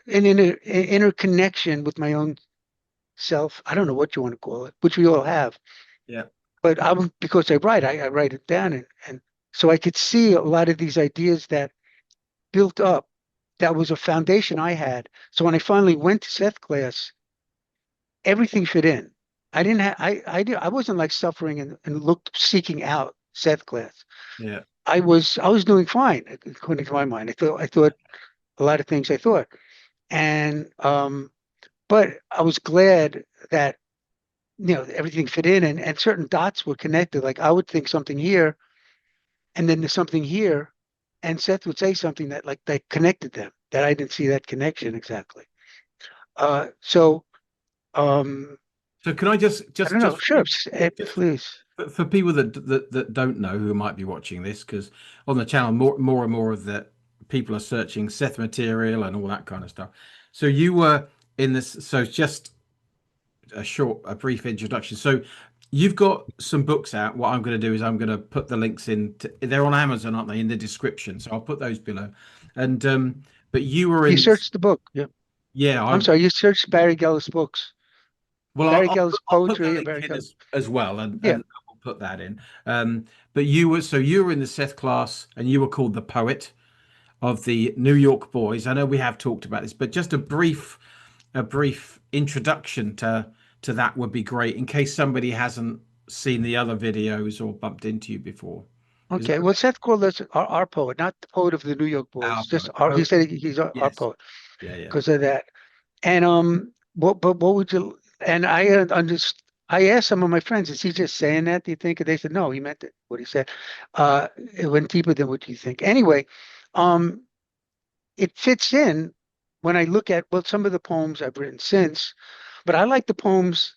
an inner connection with my own self. I don't know what you want to call it, which we all have. Yeah. But because I write, I write it down and so I could see a lot of these ideas that built up. That was a foundation I had. So when I finally went to Seth class, everything fit in. I didn't have I wasn't like suffering and looked seeking out Seth class. Yeah. I was doing fine according to my mind. I thought a lot of things I thought. And but I was glad that everything fit in and certain dots were connected. Like I would think something here and then there's something here. And Seth would say something that like that connected them that I didn't see that connection exactly. So So can I I don't know. just Sure, just please. for people that don't know who might be watching this, because on the channel more and more of the people are searching Seth Material and all that kind of stuff. So you were in this. So just a brief introduction. So you've got some books out. What I'm going to do is I'm going to put the links in. They're on Amazon, aren't they? In the description. So I'll put those below. And but you were You in. searched the book. Yeah. Yeah, I'm I sorry. You searched Barry Gellis books, well, Barry Gellis I'll put the poetry and link Barry in Gellis. as well, Yeah. and I'll put that in. But you were in the Seth class, and you were called the poet of the New York boys. I know we have talked about this, but just a brief introduction to that would be great in case somebody hasn't seen the other videos or bumped into you before. Is that Okay. Well, Seth called us our poet, not the poet of the New York our boys, just poet? our, he Oh, said he's our yes, poet yeah, yeah, because of that. And what would you? And I understand. I asked some of my friends, "Is he just saying that? Do you think?" And they said, "No, he meant it. What he said, it went deeper than what you think." Anyway, um, it fits in when I look at well some of the poems I've written since, but I like the poems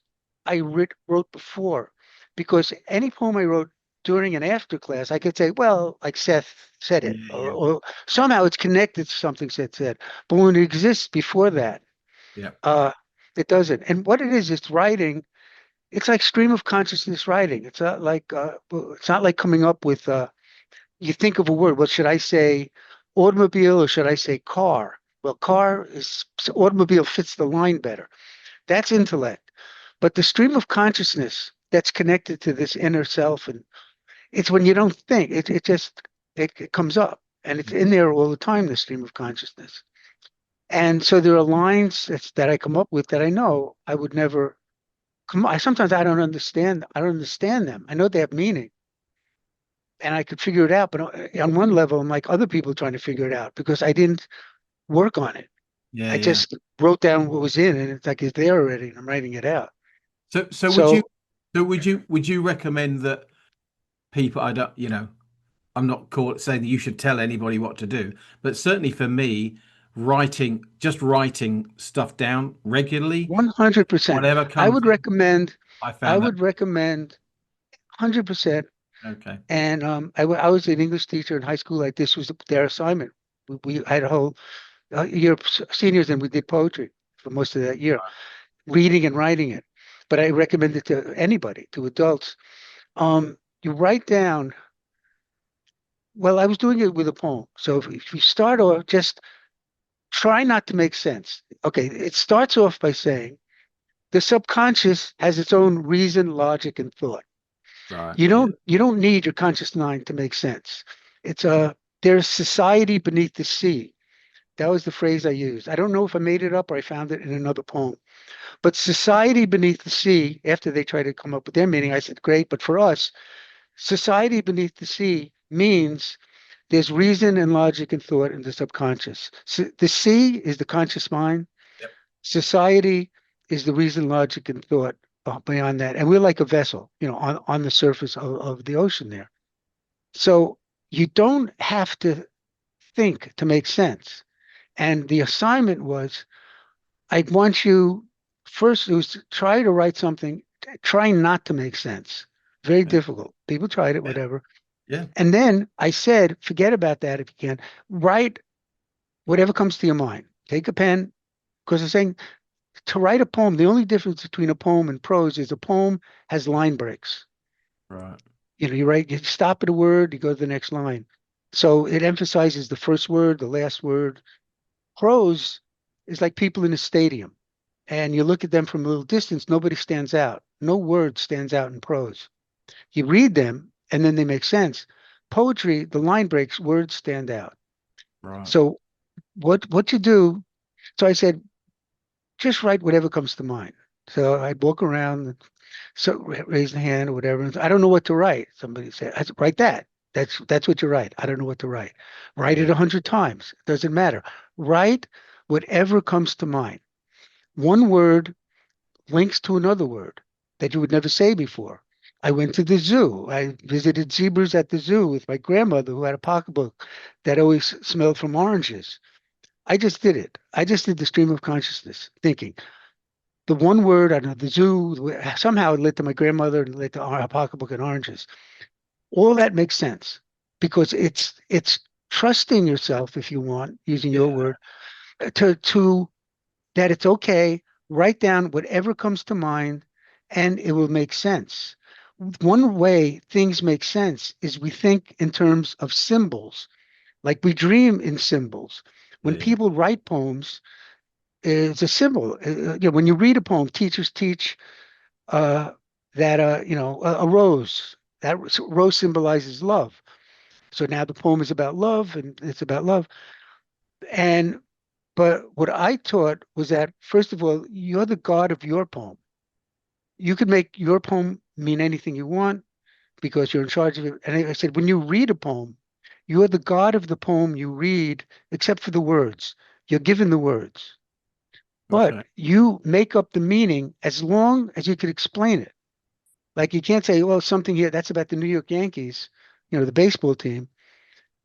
wrote before because any poem I wrote during and after class, I could say, well, like Seth said it, yeah, yeah, or somehow it's connected to something Seth said. But when it exists before that, yeah, uh, it doesn't. And what it is, it's writing. It's like stream of consciousness writing. It's not like coming up with. You think of a word. What should I say? Automobile or should I say car? Well, automobile fits the line better. That's intellect. But the stream of consciousness that's connected to this inner self, and it's when you don't think. It comes up, and it's in there all the time. The stream of consciousness. And so there are lines that I come up with that I know I would never come. Sometimes I don't understand. I don't understand them. I know they have meaning, and I could figure it out. But on one level, I'm like other people trying to figure it out because I didn't work on it. yeah, I yeah. just wrote down what was in, and it's like it's there already, and I'm writing it out. So So would you recommend that people I don't I'm not saying that you should tell anybody what to do, but certainly for me, writing stuff down regularly, 100%, whatever I comes would in, recommend. I I found that would recommend 100%. okay. And I was an English teacher in high school. Like this was their assignment. We had a whole year of seniors, and we did poetry for most of that year, reading and writing it. But I recommend it to anybody, to adults. You write down. Well, I was doing it with a poem. So if you start off, just try not to make sense. Okay, it starts off by saying the subconscious has its own reason, logic, and thought. Right. You Yeah. don't need your conscious mind to make sense. It's a there's society beneath the sea. That was the phrase I used. I don't know if I made it up or I found it in another poem. But society beneath the sea, after they tried to come up with their meaning, I said, great. But for us, society beneath the sea means there's reason and logic and thought in the subconscious. So the sea is the conscious mind. Yep. Society is the reason, logic, and thought beyond that. And we're like a vessel, on the surface of the ocean there. So you don't have to think to make sense. And the assignment was, I want you first, it was to try to write something, try not to make sense. Very Yeah. difficult. People tried it, Yeah. whatever. Yeah. And then I said, forget about that if you can. Write whatever comes to your mind. Take a pen, because I'm saying to write a poem, the only difference between a poem and prose is a poem has line breaks. Right. You stop at a word, you go to the next line. So it emphasizes the first word, the last word. Prose is like people in a stadium, and you look at them from a little distance, nobody stands out. No word stands out in prose. You read them, and then they make sense. Poetry, the line breaks, words stand out. Right. So what you do, so I said, just write whatever comes to mind. So I'd walk around, so raise the hand or whatever. And I don't know what to write. Somebody said, I said, write that. That's what you write. I don't know what to write. Write it Yeah. 100 times. It doesn't matter. Write whatever comes to mind. One word links to another word that you would never say before. I went to the zoo. I visited zebras at the zoo with my grandmother who had a pocketbook that always smelled from oranges. I just did it. I just did the stream of consciousness, thinking the one word, I don't know, the zoo, somehow it led to my grandmother and led to our pocketbook and oranges. All that makes sense because it's trusting yourself, if you want, using your Yeah. word, to that it's okay. Write down whatever comes to mind and it will make sense. One way things make sense is we think in terms of symbols, like we dream in symbols. When Yeah. people write poems, it's a symbol. When you read a poem, teachers teach uh, that a rose. That rose symbolizes love. So now the poem is about love, and it's about love. And but what I taught was that first of all, you're the god of your poem. You could make your poem mean anything you want because you're in charge of it. And I said, when you read a poem, you're the god of the poem you read, except for the words. You're given the words, but Okay. you make up the meaning as long as you could explain it. Like you can't say, well, something here that's about the New York Yankees, the baseball team,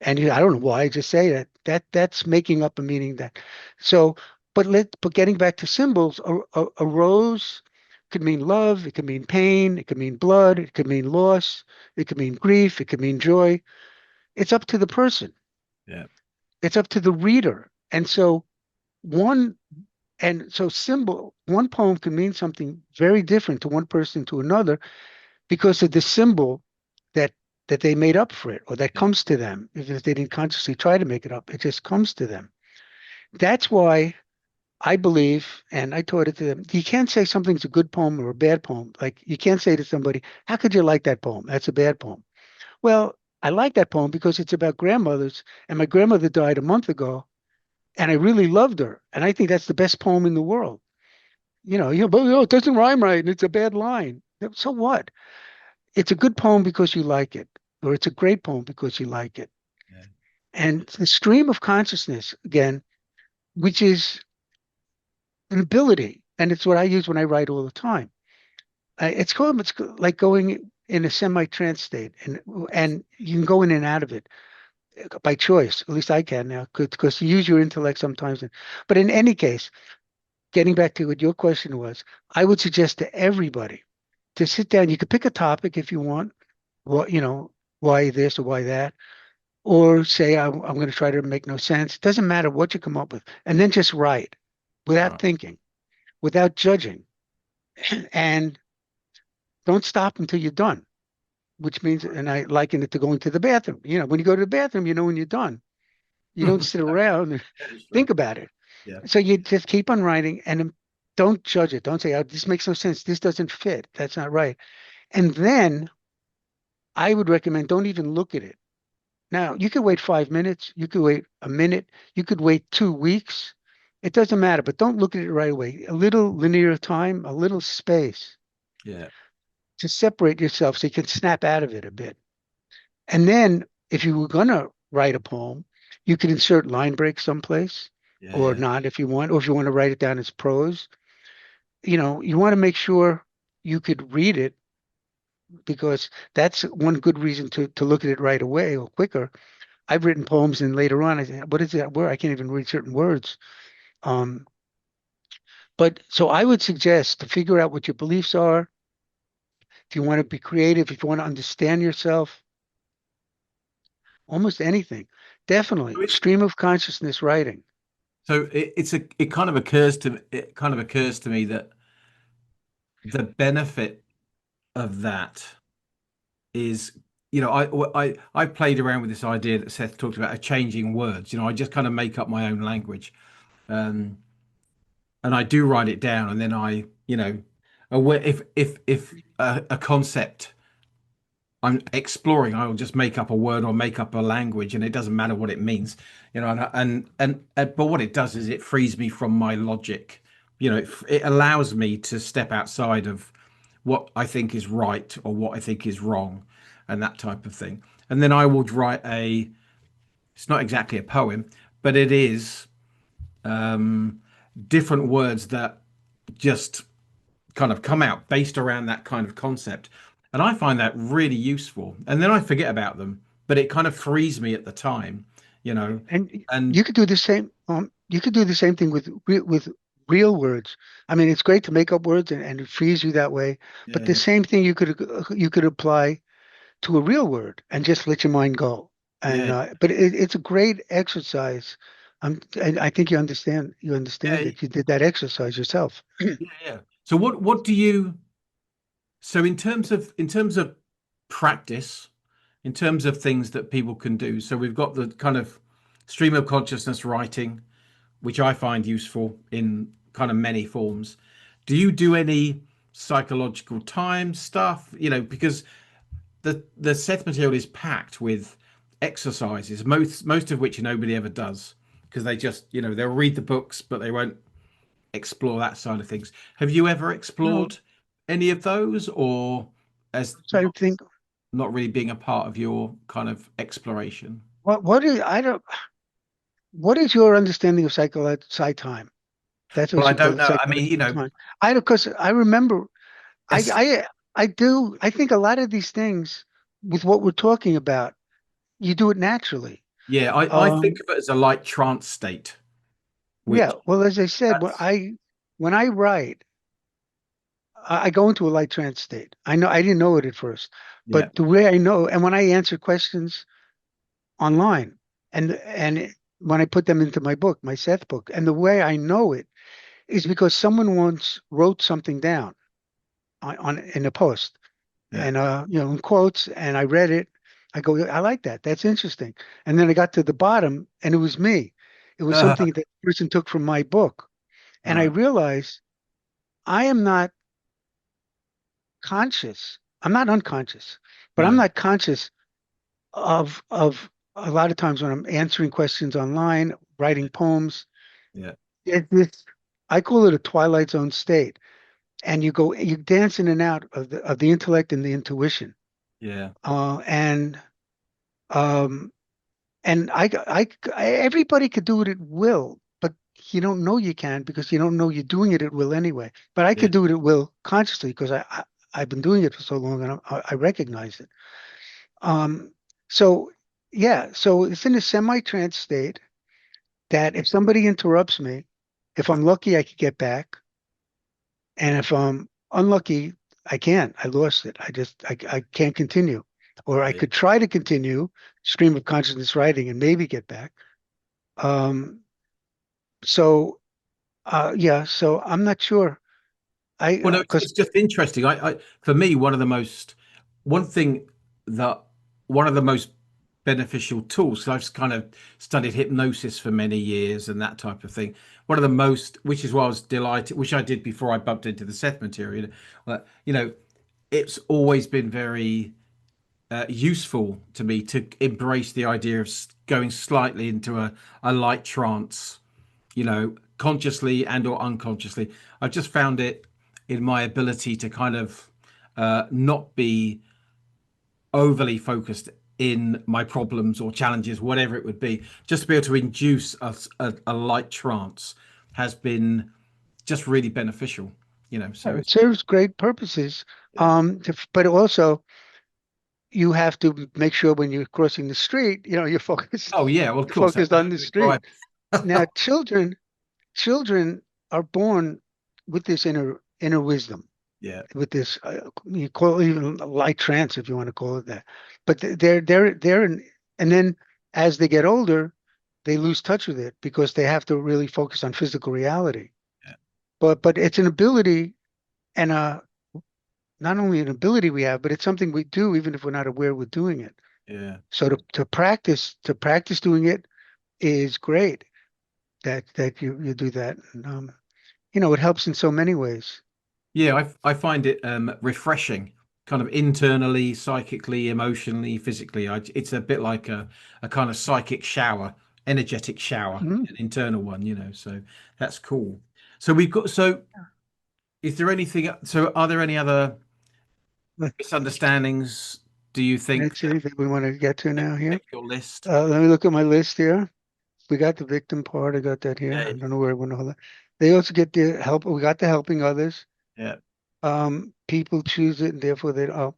and I don't know why I just say that. That's making up a meaning that. So, but getting back to symbols, a rose could mean love, it could mean pain, it could mean blood, it could mean loss, it could mean grief, it could mean joy. It's up to the person. Yeah. It's up to the reader. One one poem can mean something very different to one person to another because of the symbol that they made up for it or that Yeah. comes to them. If they didn't consciously try to make it up, it just comes to them. That's why I believe, and I taught it to them, you can't say something's a good poem or a bad poem. Like you can't say to somebody, how could you like that poem? That's a bad poem. Well, I like that poem because it's about grandmothers, and my grandmother died a month ago, and I really loved her. And I think that's the best poem in the world. But it doesn't rhyme right, and it's a bad line. So what? It's a good poem because you like it, or it's a great poem because you like it. Yeah. And the stream of consciousness, again, which is an ability, and it's what I use when I write all the time. It's like going in a semi-trance state, and you can go in and out of it by choice. At least I can now, because you use your intellect sometimes. But in any case, getting back to what your question was, I would suggest to everybody to sit down. You could pick a topic if you want. Why this or why that, or say I'm going to try to make no sense. It doesn't matter what you come up with, and then just write without Right. thinking, without judging, and don't stop until you're done. Which means, and I liken it to going to the bathroom. When you go to the bathroom, you know when you're done. You don't sit around and That is true. think about it. Yeah. So you just keep on writing, and don't judge it. Don't say, "Oh, this makes no sense. This doesn't fit. That's not right." And then I would recommend don't even look at it. Now, you could wait 5 minutes, you could wait a minute, you could wait 2 weeks. It doesn't matter, but don't look at it right away. A little linear time, a little space Yeah. to separate yourself so you can snap out of it a bit. And then if you were gonna write a poem, you could insert line breaks someplace Yeah. or Yeah. not if you want, or if you want to write it down as prose. You want to make sure you could read it because that's one good reason to look at it right away or quicker. I've written poems and later on I say, what is that word? I can't even read certain words. Um, but so I would suggest to figure out what your beliefs are. If you want to be creative, if you want to understand yourself, almost anything. Definitely stream of consciousness writing. So it kind of occurs to me that the benefit of that is, I played around with this idea that Seth talked about, of changing words. I just kind of make up my own language, um, and I do write it down, and then if a concept I'm exploring, I will just make up a word or make up a language, and it doesn't matter what it means, but what it does is it frees me from my logic. It allows me to step outside of what I think is right or what I think is wrong, and that type of thing. And then I would write it's not exactly a poem, but it is different words that just kind of come out based around that kind of concept. And I find that really useful. And then I forget about them, but it kind of frees me at the time, you know. And And you could do the same. You could do the same thing with real words. I mean, it's great to make up words and it frees you that way. But the yeah, same thing you could apply to a real word and just let your mind go. And yeah, but it's a great exercise. And I think you understand yeah, it. You did that exercise yourself. yeah, yeah. So what do you so in terms of practice, in terms of things that people can do. So we've got the kind of stream of consciousness writing, which I find useful in kind of many forms. Do you do any psychological time stuff? Because the Seth material is packed with exercises, most of which nobody ever does because they just they'll read the books, but they won't explore that side of things. Have you ever No, explored any of those, or as so I think not really being a part of your kind of exploration? what is I don't what is your understanding of psych time? That's Well, what I you call don't it, know. I mean, psychological time. I because I remember I it's, I I do I think a lot of these things with what we're talking about, you do it naturally. yeah, I think Um, of it as a light trance state, yeah, which well, as I said, that's when I write, I go into a light trance state. I know I didn't know it at first, yeah, but the way I know, and when I answer questions online, when I put them into my book, my Seth book, and the way I know it is because someone once wrote something down on in a post, yeah. and in quotes, and I read it. I go, I like that. That's interesting. And then I got to the bottom, and it was me. It was something that the person took from my book, and I Right. realized I am not conscious. I'm not unconscious, but I'm No. not conscious of a lot of times when I'm answering questions online, writing poems. Yeah. It, this I call it a twilight zone state, and you dance in and out of the intellect and the intuition, Yeah. and um, everybody could do it at will, but you don't know you can because you don't know you're doing it at will anyway. But I Yeah. could do it at will consciously because I've been doing it for so long and I recognize it. Um, so yeah, so it's in a semi-trance state that if somebody interrupts me, if I'm lucky, I could get back, and if I'm unlucky, I can't. I lost it. I can't continue, or I Yeah. could try to continue stream of consciousness writing and maybe get back. Um, so yeah, so I'm not sure. I Well, no, because it's just interesting. For me, one thing that one of the most beneficial tools. So I've kind of studied hypnosis for many years and that type of thing. One of the most, which is why I was delighted, which I did before I bumped into the Seth material. But it's always been very useful to me to embrace the idea of going slightly into a light trance, consciously and or unconsciously. I've just found it in my ability to kind of not be overly focused in my problems or challenges, whatever it would be. Just to be able to induce a light trance has been just really beneficial, so It it's, serves great purposes. yeah. But also you have to make sure when you're crossing the street, you're focused, Oh yeah, well of you're course focused on the that's drive. street. Now, children are born with this inner wisdom, Yeah, with this you call it even a light trance if you want to call it that. But they're in, and then as they get older, they lose touch with it because they have to really focus on physical reality. yeah, But it's an ability and not only an ability we have, but it's something we do even if we're not aware we're doing it. yeah. So to practice doing it is great. That you do that. And, it helps in so many ways. Yeah, I find it refreshing, kind of internally, psychically, emotionally, physically. It's a bit like a kind of psychic shower, energetic shower, Mhm. an internal one, So that's cool. So we've got, so is there anything, so are there any other But misunderstandings, do you think, that's anything we want to get to that now here. make your list? Let me look at my list here. We got the victim part. I got that here. Yeah, I don't know where I went all that. They also get the help. We got the helping others. yeah, People choose it, and therefore they. Oh,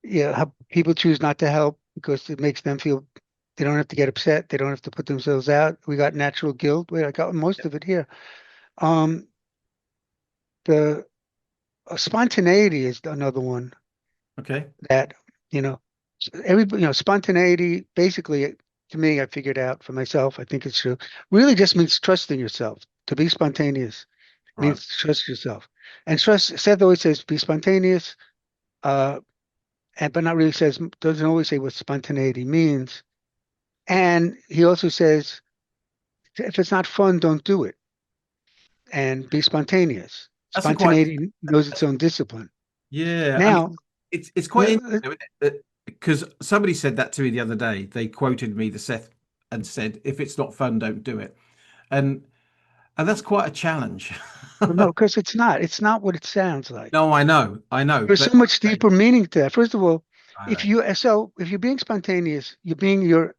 yeah. People choose not to help because it makes them feel they don't have to get upset. They don't have to put themselves out. We got natural guilt. Wait, I got most yeah. of it here. Um, the spontaneity is another one Okay. that you know everybody, spontaneity basically, to me, I figured out for myself, I think it's true, really just means trusting yourself. To be spontaneous Right. means trust yourself. And trust, Seth always says be spontaneous, uh but not really says, doesn't always say what spontaneity means. And he also says if it's not fun, don't do it, and be spontaneous. That's a quite, Spontaneity knows its own discipline. yeah. I mean, Now, it's quite let, interesting, isn't it? Because somebody said that to me the other day. They quoted me the Seth and said, "If it's not fun, don't do it." And that's quite a challenge. no, because it's not what it sounds like. No, I know, There's but so much okay, deeper meaning to that. First of all, I if know. you so if you're being spontaneous, you're being your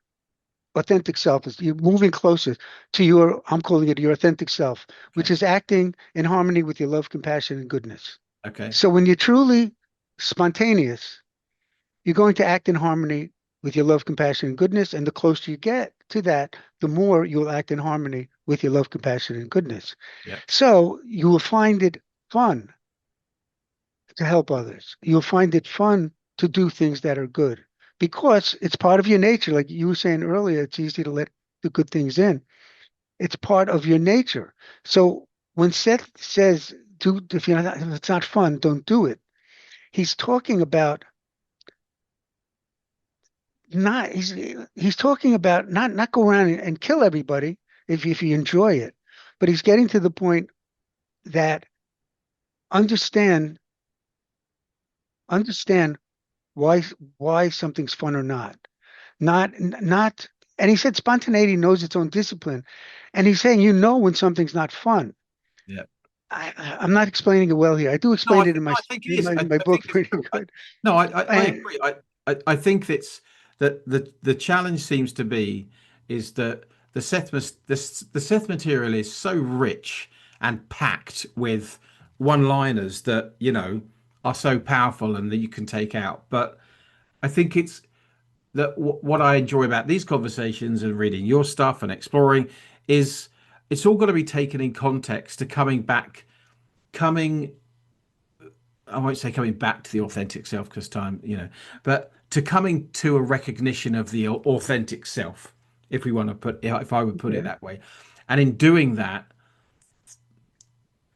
authentic self. You're moving closer to your, I'm calling it your authentic self, which Okay, is acting in harmony with your love, compassion, and goodness. okay, So when you're truly spontaneous, you're going to act in harmony with your love, compassion, and goodness. And the closer you get to that, the more you'll act in harmony with your love, compassion, and goodness. yeah, So you will find it fun to help others. You'll find it fun to do things that are good because it's part of your nature. Like you were saying earlier, it's easy to let the good things in. It's part of your nature. So when Seth says, "Do if it's not fun, don't do it," he's talking about not he's talking about not go around and kill everybody if you enjoy it, but he's getting to the point that understand understand why why something's fun or not. Not and he said spontaneity knows its own discipline. And he's saying when something's not fun. yeah. I'm not explaining it well here. I do No, explain it in no, my I think it in is. my, in my I think book it's pretty true. good. No, I And, agree. I think it's that the challenge seems to be is that the Seth material is so rich and packed with one-liners that are so powerful and that you can take out. But I think it's that what I enjoy about these conversations and reading your stuff and exploring is it's all got to be taken in context to coming I won't say coming back to the authentic self because time, but to coming to a recognition of the authentic self, if we want to if I would put it yeah. that way. And in doing that,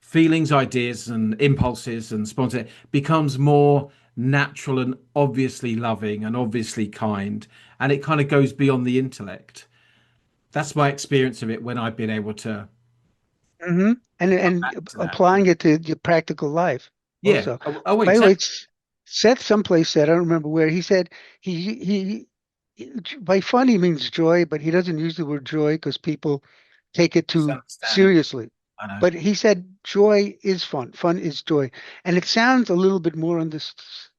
feelings, ideas, and impulses and spontaneity becomes more natural and obviously loving and obviously kind. And it kind of goes beyond the intellect. That's my experience of it when I've been able Hmm. And to come and back to that. applying it to your practical life Yeah. also. Oh, By the way, exactly. Seth someplace said, I don't remember where, he said by fun he means joy, but he doesn't use the word joy because people take it too Misunderstanding. seriously. I know. But he said joy is fun. Fun is joy. And it sounds a little bit more on this,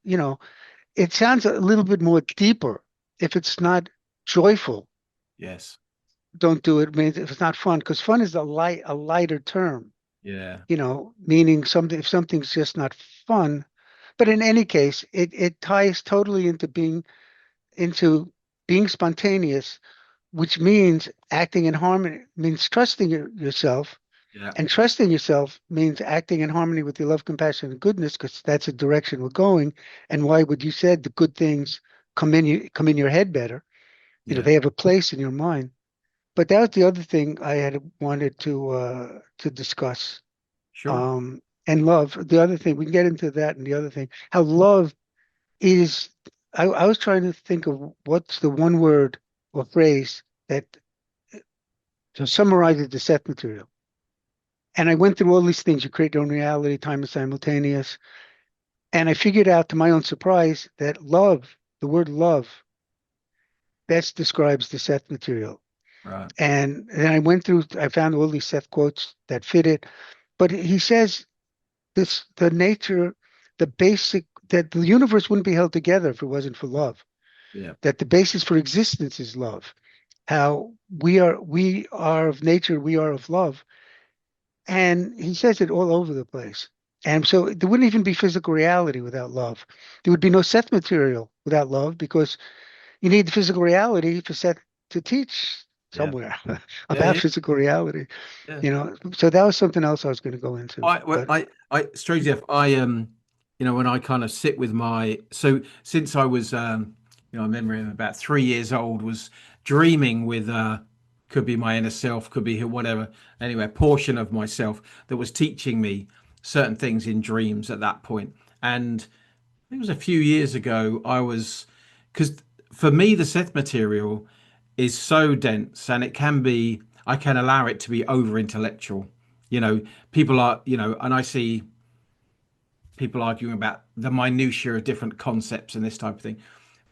it sounds a little bit more deeper. If it's not joyful, Yes. don't do it. Means if it's not fun, because fun is a lighter term, Yeah. meaning something if something's just not fun. But in any case, it ties totally into being spontaneous, which means acting in harmony, means trusting yourself. Yeah. And trusting yourself means acting in harmony with your love, compassion, and goodness, because that's the direction we're going. And why would you said the good things come in your head better? Yeah. They have a place in your mind. But that was the other thing I had wanted to discuss. Sure. Um, and love. The other thing we can get into that, and the other thing, how love is. I was trying to think of what's the one word or phrase that summarizes the Seth material. And I went through all these things. You create your own reality, time is simultaneous. And I figured out to my own surprise that love, the word love, best describes the Seth material. Right. And then I found all these Seth quotes that fit it. But he says the nature, the basic, that the universe wouldn't be held together if it wasn't for love. Yeah. That the basis for existence is love. How we are of nature, we are of love. And he says it all over the place. And so there wouldn't even be physical reality without love. There would be no Seth material without love because you need the physical reality for Seth to teach Yeah. somewhere Yeah. about Yeah. physical reality. Yeah. So that was something else I was going to go into. But Strangely enough, when I kind of sit with so since I was, I remember about 3 years old, was dreaming with, could be my inner self, could be whatever, anyway, a portion of myself that was teaching me certain things in dreams at that point. And it was a few years ago, because for me, the Seth material is so dense and I can allow it to be over intellectual. You know, people are, and I see people arguing about the minutiae of different concepts and this type of thing.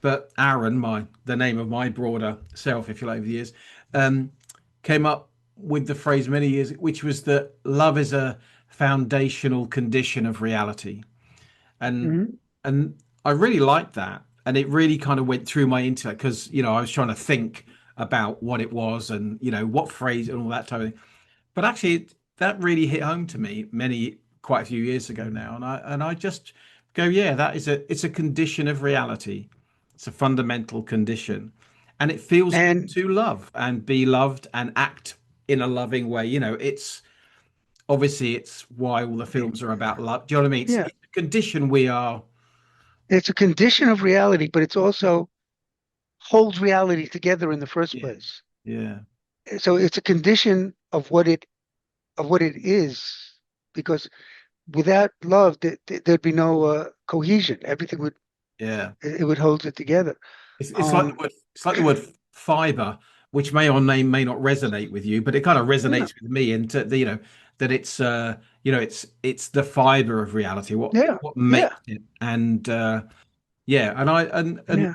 But Aaron, the name of my broader self, if you like, over the years, um, came up with the phrase many years, which was that love is a foundational condition of reality. And mhm. and I really liked that, and it really kind of went through my intellect because I was trying to think about what it was and what phrase and all that type of thing. But actually, that really hit home to me quite a few years ago now, and I just go, yeah, it's a condition of reality. It's a fundamental condition, and it feels good And to love and be loved and act in a loving way. It's obviously it's why all the films are about love. Do you know what I mean? yeah, It's a condition we are. it's a condition of reality, but it's also holds reality together in the first Yeah, place. yeah, So it's a condition of what it is, because without love, there'd be no cohesion. Everything would yeah. it would hold it together. It's like the Um, word fiber, which may or may not resonate with you, but it kind of yeah, resonates with me. And that it's the fiber of reality, yeah, what yeah, makes it. And yeah, and I yeah,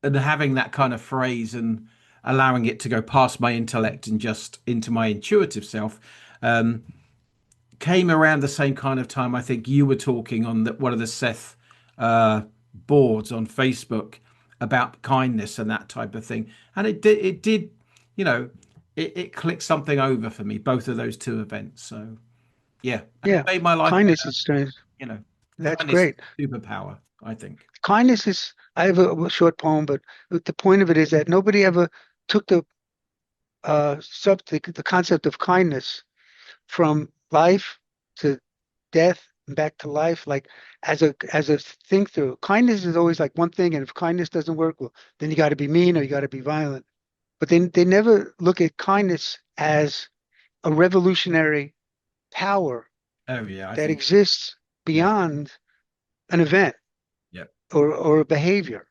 and having that kind of phrase and allowing it to go past my intellect and just into my intuitive self. Um, Came around the same kind of time I think you were talking on one of the Seth uh, boards on Facebook about kindness and that type of thing, and it did, you know, it clicked something over for me, both of those two events. So yeah, and it yeah. made my life Kindness better. is strange. You know, That's kindness is great. a superpower, I think. Kindness is. I have a short poem, but the point of it is that nobody ever took the concept of kindness from life to death and back to life, like as a think through. Kindness is always like one thing, and if kindness doesn't work, well, then you got to be mean or you got to be violent. But they never look at kindness as a revolutionary power Oh yeah, I that think exists yeah, beyond an event yeah, or a behavior.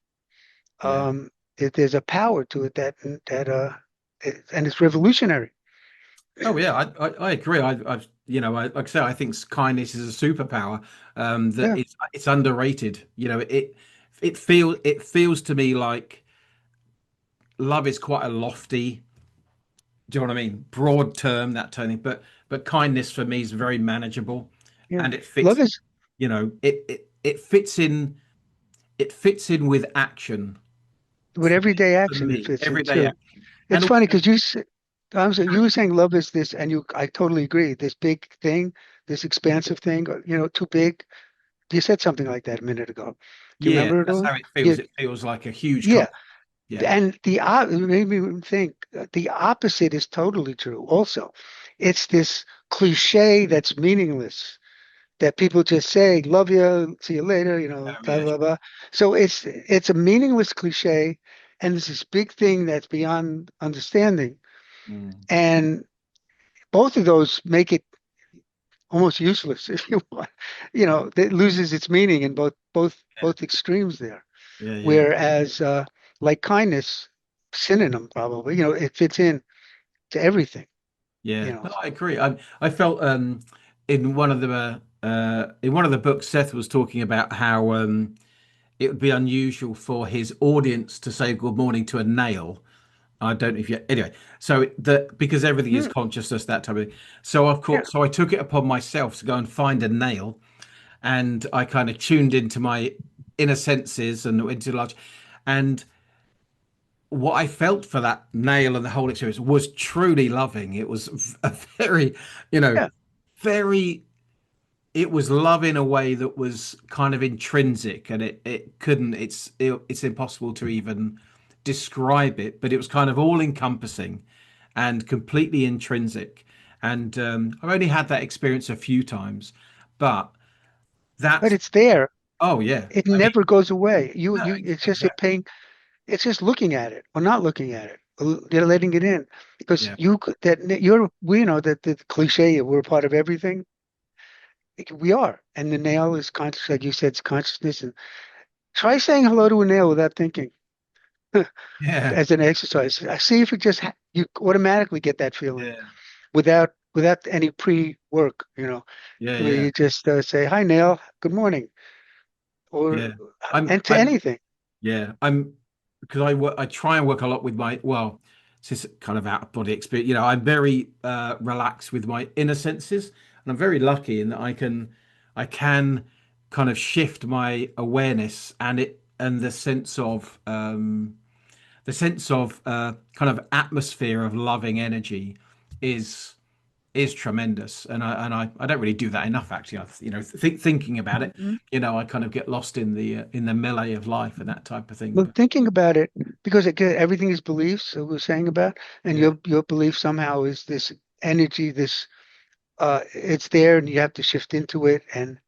yeah. There's a power to it and it's revolutionary. Oh yeah, I agree. like I say, I think kindness is a superpower. That Yeah, it's underrated. It feels to me like love is quite a lofty, do you know what I mean? Broad term, that turning, but kindness for me is very manageable, yeah. and it Love fits. is It fits in. It fits in with action with everyday for action it me, fits in everyday too. action, and It's funny also, because I'm sorry, you were saying love is this, and I totally agree. This big thing, this expansive thing, too big. You said something like that a minute ago. Do you yeah, remember it that's all? how it feels. Yeah, It feels like a huge yeah. yeah, And it made me think the opposite is totally true. Also, it's this cliche that's meaningless that people just say, "Love you, see you later," oh blah yeah, blah blah. So it's a meaningless cliche, and it's this big thing that's beyond understanding. mm, And both of those make it almost useless if you want. It loses its meaning in yeah, both extremes there. yeah, yeah. Whereas like kindness, synonym probably, it fits in to everything, you Yeah, know. no, I agree. I felt in one of the books, Seth was talking about how it would be unusual for his audience to say good morning to a nail. I don't know if you anyway. So that because everything is Mm, consciousness, that type of thing. So of yeah. course, so I took it upon myself to go and find a nail, and I kind of tuned into my inner senses and into large, and what I felt for that nail and the whole experience was truly loving. It was a very, you know, Yeah. very, it was love in a way that was kind of intrinsic, and it couldn't, it's impossible to even describe it, but it was kind of all encompassing and completely intrinsic. And I've only had that experience a few times, but But that's, it's there. oh yeah. It I mean, never goes away. no, It's just you're exactly. paying, it's just looking at it or not looking at it. You're letting it in because Yeah. we know that the cliche, we're a part of everything. We are. And the nail is conscious, like you said, it's consciousness. And try saying hello to a nail without thinking Yeah. as an exercise. I see if it just, you automatically get that feeling Yeah. without any pre-work, Yeah. where Yeah. you just say, "Hi, Nail. Good morning," Yeah. or I'm, and to I'm, anything. Yeah, I'm because I try and work a lot with my well, this is kind of out of body experience. I'm very relaxed with my inner senses, and I'm very lucky in that I can kind of shift my awareness and the sense of kind of atmosphere of loving energy is is tremendous, and I don't really do that enough actually. Thinking about it, Mhm. I kind of get lost in the melee of life and that type of thing. Well, But thinking about it, because everything is beliefs, that we're saying about, and yeah, your belief somehow is this energy, this it's there, and you have to shift into it. And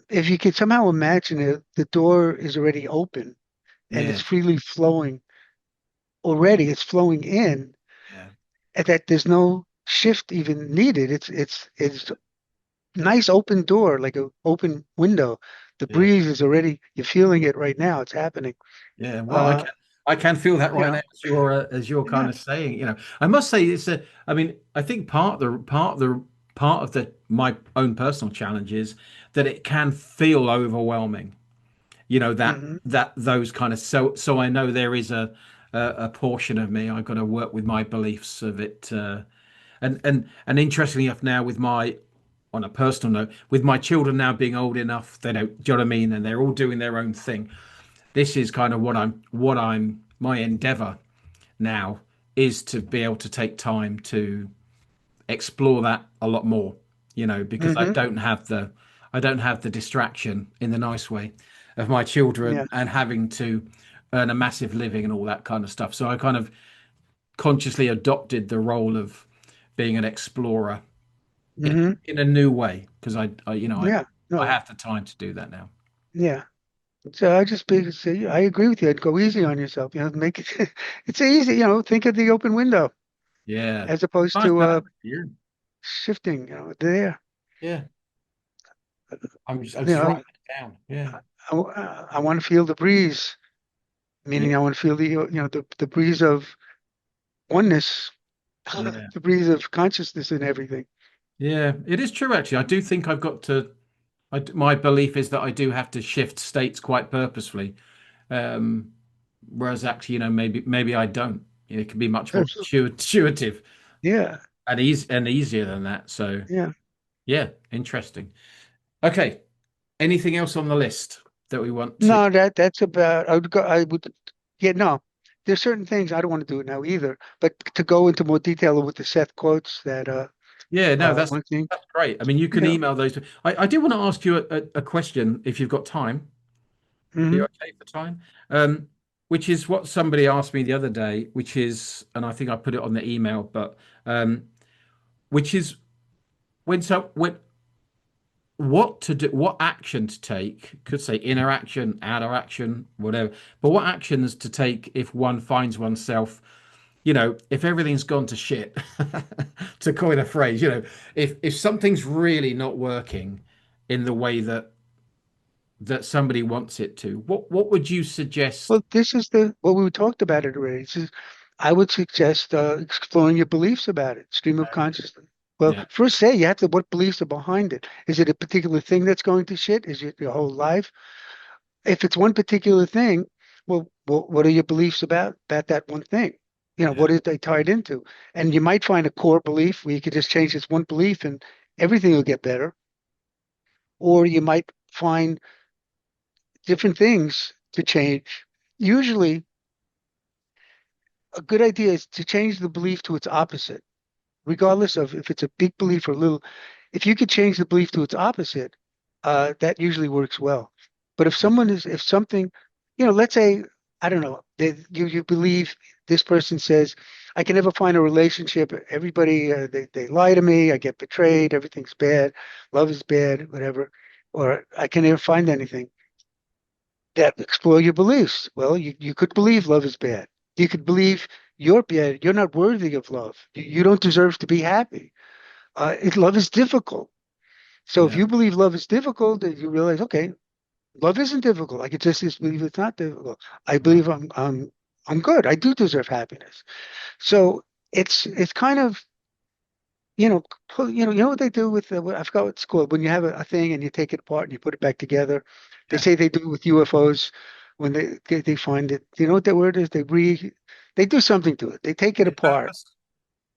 if you could somehow imagine it, the door is already open and it's yeah, freely flowing already. It's flowing in, yeah, and that there's no shift even needed. It's nice open door, like an open window. The yeah, breeze is already, you're feeling it right now. It's happening. yeah. Well, I Uh, can I can feel that you right now know, as you're kind yeah. of saying. I must say it's a. I mean, I think part of the my own personal challenge is that it can feel overwhelming. That Hmm. that those kind of so I know there is a portion of me I've got to work with my beliefs of it, and interestingly enough now with my on a personal note with my children now being old enough they don't, do you know what I mean, and they're all doing their own thing. This is kind of what I'm my endeavor now is to be able to take time to explore that a lot more, because I Hmm. don't have the distraction in the nice way of my children Yeah. and having to earn a massive living and all that kind of stuff. So I kind of consciously adopted the role of being an explorer in Hmm. in a new way because I Yeah. No. have the time to do that now. Yeah. So I just say I agree with you. I'd go easy on yourself. Make it it's easy. Think of the open window Yeah. as opposed Nice. to No, yeah. shifting. There. Yeah. I'm You just know, writing it down. Yeah. I want to feel the breeze, Yeah. meaning I want to feel the breeze of oneness, Yeah. the breeze of consciousness and everything. Yeah, it is true actually. I do think I've got to. My belief is that I do have to shift states quite purposefully. Um, Whereas actually, maybe I don't. It can be much more Absolutely. intuitive Yeah, and easier than that. So yeah. yeah, interesting. Okay. Anything else on the list that we want to? No, that's about. I would. Yeah, no. There's certain things I don't want to do it now either. But to go into more detail with the Seth quotes, that Yeah, no, one thing. that's great. I mean, you can Yeah. email those. I do want to ask you a question if you've got time. Are you Hmm. okay for time? Um, which is what somebody asked me the other day, which is, and I think I put it on the email, but um, which is when what to do, what action to take, could say inner action, outer action, whatever, but what actions to take if one finds oneself, if everything's gone to shit, to coin a phrase, if something's really not working in the way that somebody wants it to, what would you suggest? Well, this is the well, we talked about it already. I would suggest exploring your beliefs about it, stream of consciousness. Well, Yeah, first say you have to, what beliefs are behind it. Is it a particular thing that's going to shit? Is it your whole life? If it's one particular thing, well, what are your beliefs about that one thing? yeah, What is they tied into? And you might find a core belief where you could just change this one belief and everything will get better. Or you might find different things to change. Usually, a good idea is to change the belief to its opposite, regardless of if it's a big belief or little. If you could change the belief to its opposite, that usually works well. But if something, let's say, I don't know, you believe this person says, I can never find a relationship. Everybody, they lie to me. I get betrayed. Everything's bad. Love is bad, whatever. Or I can never find anything. That explore your beliefs. Well, you could believe love is bad. You could believe you're bad. You're not worthy of love. You don't deserve to be happy. Love is difficult. So if yeah, you believe love is difficult, then you realize, okay, love isn't difficult. I could just believe it's not difficult. I right, believe I'm good. I do deserve happiness. So it's kind of, you know what they do with I forgot what it's called when you have a thing and you take it apart and you put it back together. They yeah. say they do it with UFOs when they find it. Do you know what that word is? They do something to it. They take it apart, Repurpose?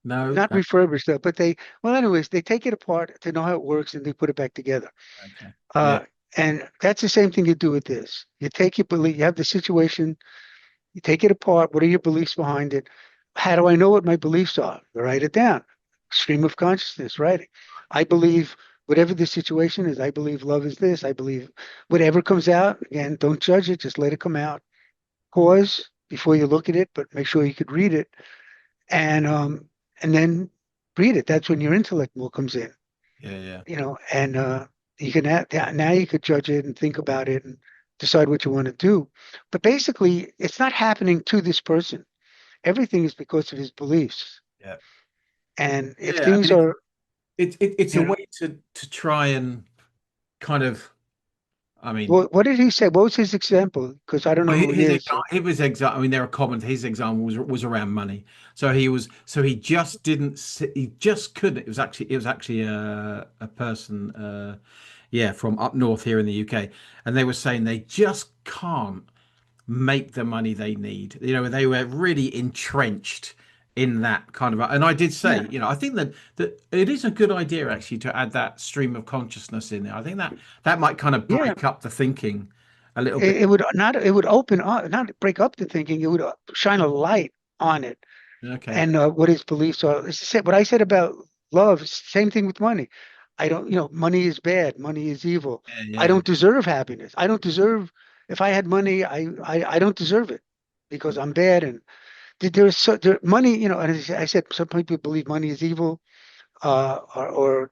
No, not no. refurbish it, but anyways, they take it apart to know how it works and they put it back together. Okay. Yeah, Uh, and that's the same thing you do with this. You take your belief, you have the situation, you take it apart. What are your beliefs behind it? How do I know what my beliefs are? Write it down. Stream of consciousness, writing. I believe whatever the situation is, I believe love is this. I believe whatever comes out, again, don't judge it, just let it come out. Pause before you look at it, but make sure you could read it. And then read it. That's when your intellect will comes in, yeah, yeah, and you can now you could judge it and think about it and decide what you want to do. But basically, it's not happening to this person. Everything is because of his beliefs. yeah. And if Yeah, I things mean, are, it's a you know, way to try and kind of, I mean, what did he say? What was his example? Because I don't know well, who he his is. example, his example. I mean, there are common. His example was around money. So he just didn't. He just couldn't. It was actually a person, yeah, from up north here in the UK, and they were saying they just can't make the money they need. They were really entrenched in that kind of. And I did say, Yeah, I think that it is a good idea actually to add that stream of consciousness in there. I think that might kind of yeah. break up the thinking a little bit. It would not. It would open up, not break up the thinking. It would shine a light on it Okay. and what his beliefs are. What I said about love is the same thing with money. I don't, money is bad. Money is evil. Yeah, I yeah, don't deserve happiness. I don't deserve, if I had money, I don't deserve it because I'm bad. And money, and as I said, some people believe money is evil, there are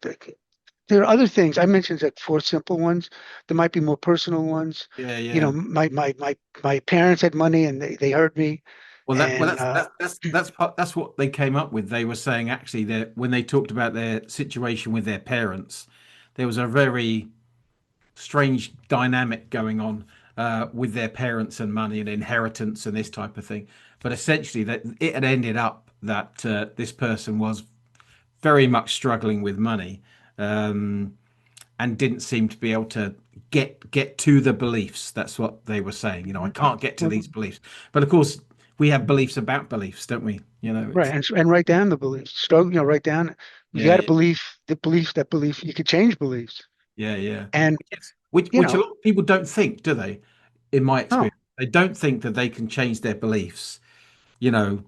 other things. I mentioned like four simple ones. There might be more personal ones. yeah, yeah. My parents had money and they hurt me. Well, And that's what they came up with. They were saying actually that when they talked about their situation with their parents, there was a very strange dynamic going on with their parents and money and inheritance and this type of thing. But essentially, that it had ended up that this person was very much struggling with money, um, and didn't seem to be able to get to the beliefs. That's what they were saying. You know, I can't get to Well, these beliefs. But of course, we have beliefs about beliefs, don't we? You know, right, it's and write down the beliefs. Struggle, write down. You yeah, got a yeah, belief, that belief. You could change beliefs, yeah, yeah. and you Which a know, lot of people don't think, do they? In my no, experience, they don't think that they can change their beliefs. You know,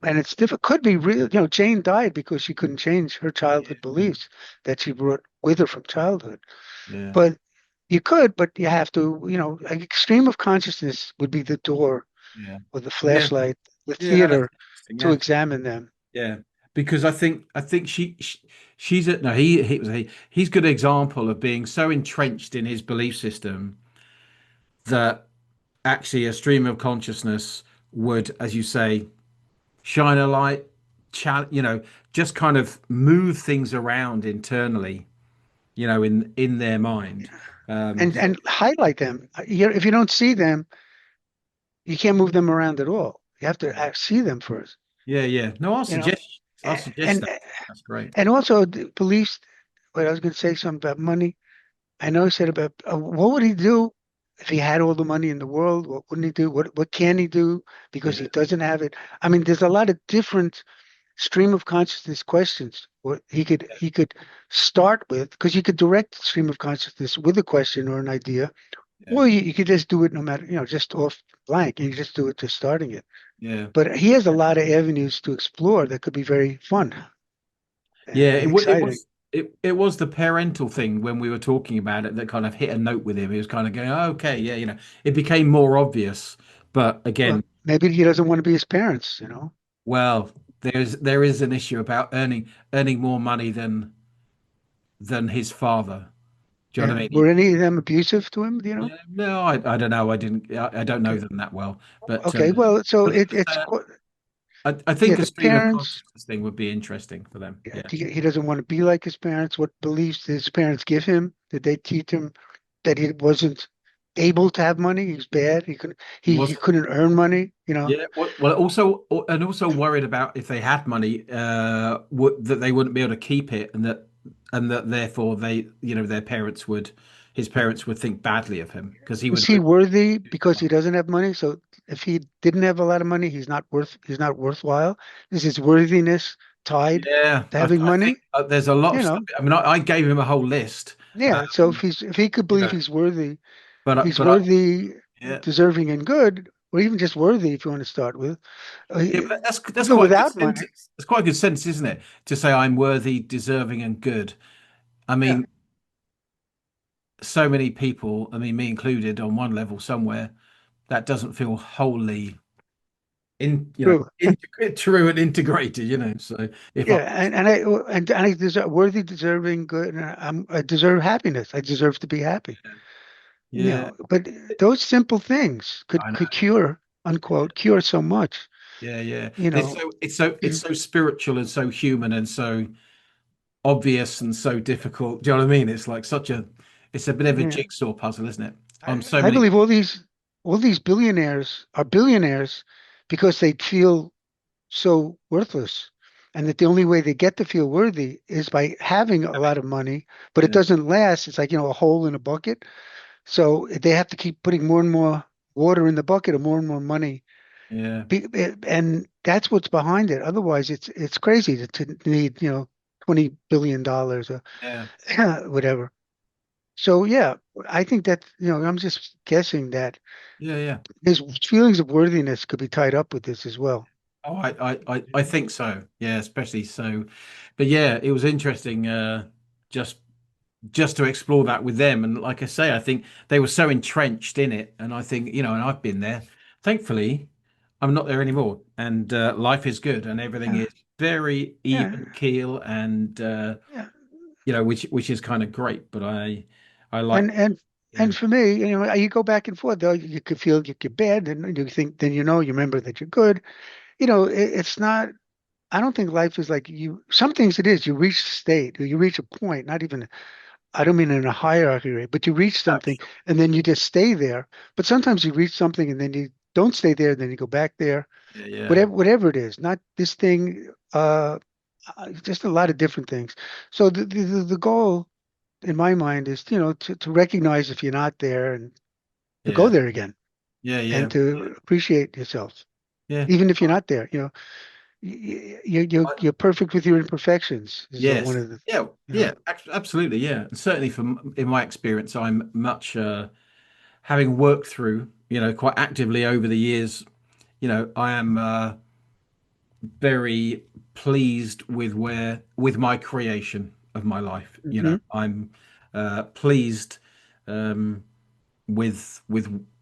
and it's difficult. Could be real. Jane died because she couldn't change her childhood beliefs that she brought with her from childhood. yeah, But you could, but you have to. Like extreme of consciousness would be the door yeah, or the yeah, flashlight, the yeah. No, that's theater interesting. to Yeah, examine them. yeah. Because I think she's a no. He was a he's a good example of being so entrenched in his belief system that actually a stream of consciousness would, as you say, shine a light, just kind of move things around internally, in their mind. So And highlight them. If you don't see them, you can't move them around at all. You have to see them first. yeah, yeah. No, You know, I'll A- suggest and that. That's great. and also the beliefs. Wait, I was going to say something about money. I know he said about what would he do if he had all the money in the world? What wouldn't he do? What can he do because Yeah, he doesn't have it? I mean, there's a lot of different stream of consciousness questions. What he could start with, because you could direct the stream of consciousness with a question or an idea, yeah, or you could just do it no matter, just off blank. You just do it just starting it. yeah, But he has a lot of avenues to explore that could be very fun yeah. and exciting. It was the parental thing when we were talking about it that kind of hit a note with him. He was kind of going, oh, okay, yeah, it became more obvious. But Well, again, maybe he doesn't want to be his parents. well, there is an issue about earning more money than his father. Do you know Yeah. what I mean? Were any of them abusive to him? Yeah, no, I don't know. I don't know Okay. them that well, but Okay. Well, so but I yeah, think a the stream of parents, consciousness thing would be interesting for them. yeah, Yeah. he doesn't want to be like his parents. What beliefs did his parents give him? Did they teach him that he wasn't able to have money? He's bad. He Was couldn't earn money. Yeah. Well, also worried about if they had money, that they wouldn't be able to keep it, and that therefore his parents would think badly of him because he Is would. he worthy because he doesn't have money? So if he didn't have a lot of money, he's not worthwhile. Is his worthiness tied Yeah, to having I think money? there's a lot of You stuff. know, I mean, I gave him a whole list, yeah. So um, if he could you believe know, he's worthy, he's but I, worthy, yeah. deserving, and good, or even just worthy, if you want to start with, Yeah, but that's even quite a good without money. sentence. That's quite a good sentence, isn't it? To say I'm worthy, deserving, and good. I Yeah, mean, so many people, I mean, me included, on one level somewhere, that doesn't feel wholly true. true and integrated. So if I, Yeah, and I deserve worthy, deserving, good. And I deserve happiness. I deserve to be happy. yeah, But those simple things could I know, could cure, unquote, cure so much. yeah, yeah. You It's know, so it's so spiritual and so human and so obvious and so difficult. Do you know what I mean? It's a bit of a yeah. jigsaw puzzle, isn't it? I, So I many. believe all these billionaires are billionaires because they feel so worthless, and that the only way they get to feel worthy is by having a lot of money, but it Yeah, doesn't last. It's like, a hole in a bucket. So they have to keep putting more and more water in the bucket or more and more money. yeah, And that's what's behind it. Otherwise, it's crazy to need, $20 billion or yeah, whatever. So yeah, I think that, I'm just guessing that yeah, yeah. his feelings of worthiness could be tied up with this as well. Oh, I think so. Yeah, especially so. But yeah, it was interesting, just just to explore that with them. And like I say, I think they were so entrenched in it. And I think, and I've been there. Thankfully, I'm not there anymore. And life is good and everything Yeah, is very yeah, even keel and yeah. which is kind of great. But I like And and yeah, and for me, you go back and forth. Though you could feel you're bad, and you think, then you remember that you're good. It's not. I don't think life is like you. Some things it is. You reach a state, or you reach a point. Not even. I don't mean in a hierarchy, right? But you reach something, sure. and then you just stay there. But sometimes you reach something, and then you don't stay there. Then you go back there. Yeah, yeah, Whatever it is. Not this thing. just a lot of different things. So the goal in my mind is, to recognize if you're not there and to go Yeah. there again Yeah. and Yeah. to appreciate yourself, Yeah. even if you're not there. I, You're perfect with your imperfections is one yes. of the, Yeah. you Yeah. know. Absolutely. Yeah. And certainly from in my experience, I'm much having worked through, quite actively over the years. I am very pleased with my creation of my life. Hmm. I'm pleased um, with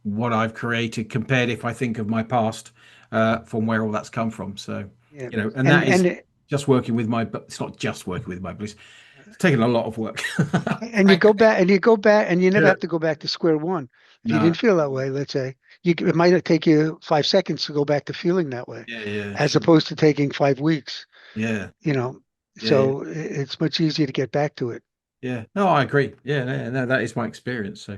what I've created compared if I think of my past from where all that's come from. So, Yeah. and And that is and just working with my, but it's not just working with my beliefs. It's taken a lot of work, and frankly. you go back and you never Yeah. have to go back to square one. If you No. didn't feel that way, let's say, it might take you 5 seconds to go back to feeling that way, Yeah. Yeah. as Sure. opposed to taking 5 weeks, Yeah. you know. Yeah. Yeah. So it's much easier to get back to it. Yeah. No, I agree. Yeah. No, no, that is my experience. So,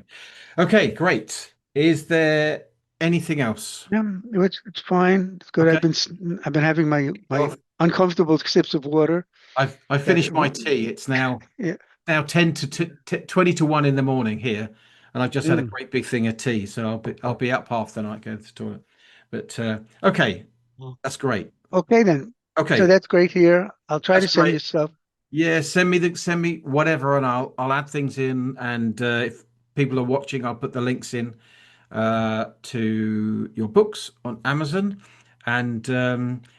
okay, great. Is there anything else? Yeah, it's fine. It's good. Okay. I've been having my Well, uncomfortable sips of water. I That finished my tea. It's yeah. now 10 to 20 to 1 in the morning here, and I've just had a Mm. great big thing of tea, so I'll be up half the night going to the toilet. But okay, Well, that's great. okay then. So Okay, that's great here. I'll try that's to send great. you stuff. Yeah, send me whatever, and I'll add things in. And if people are watching, I'll put the links in to your books on Amazon. And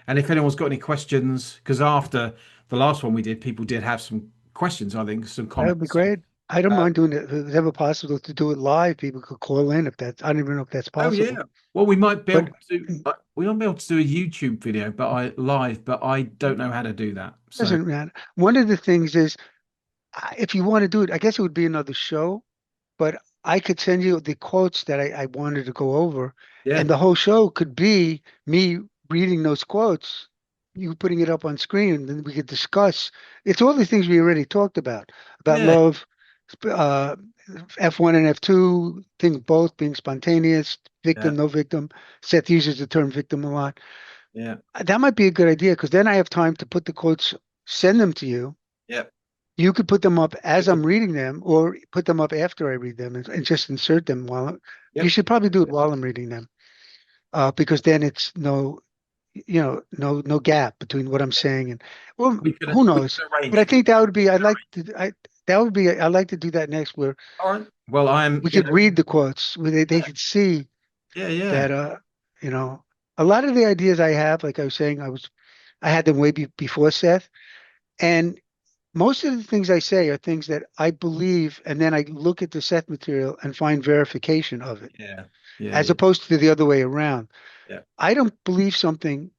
if anyone's got any questions, because after the last one we did, people did have some questions, I think, some That would be comments. So, great. I don't uh, mind doing it. If it's ever possible to do it live, people could call in if that's, I don't even know if that's oh yeah. possible. Well, we might be But able to. We might be able to do a YouTube video, but I live, but I don't know how to do that. So doesn't matter. One of the things is, if you want to do it, I guess it would be another show, but I could send you the quotes that I wanted to go over, yeah, and the whole show could be me reading those quotes, you putting it up on screen, and then we could discuss. It's all the things we already talked about yeah, love, uh, F1 and F2, things both being spontaneous, yeah, victim, no victim. Seth uses the term victim a lot. yeah, That might be a good idea because then I have time to put the quotes, send them to you. yeah. You could put them up as Good to- I'm reading them, or put them up after I read them, and just insert them you Yep. should probably do it while I'm reading them, because then it's no gap between what I'm saying and, well, who We knows? can But I arrange. think that would be, I'd like to do that next, where All right. Well, I'm, we could read the quotes, where they yeah, could see yeah, yeah, that, you know, a lot of the ideas I have, like I was saying, I had them way before Seth, and most of the things I say are things that I believe, and then I look at the Seth material and find verification of it, yeah, yeah, as yeah, opposed to the other way around. yeah, I don't believe something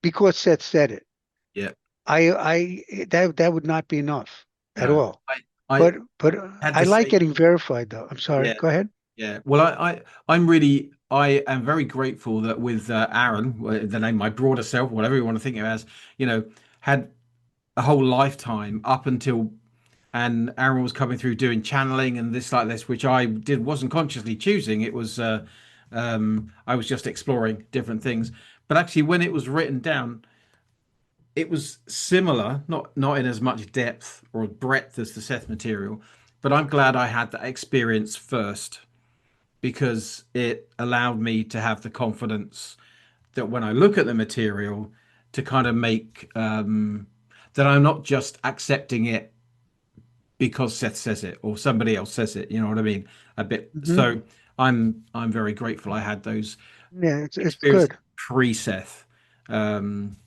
because Seth said it. yeah. That would not be enough at No, all. I But had I the like same. getting verified, though. I'm sorry. Yeah, Go ahead. yeah. Well, I'm really, I am very grateful that with Aaron, the name my broader self, whatever you want to think of it as, you know, had a whole lifetime up until, and Aaron was coming through doing channeling and this like this, which I did wasn't consciously choosing. It was, I was just exploring different things. But actually, when it was written down, it was similar, not in as much depth or breadth as the Seth material. But I'm glad I had that experience first because it allowed me to have the confidence that when I look at the material, to kind of make that I'm not just accepting it because Seth says it or somebody else says it. You know what I mean? A bit. Hmm. So I'm very grateful I had those Yeah, it's experiences good. pre Seth. Um,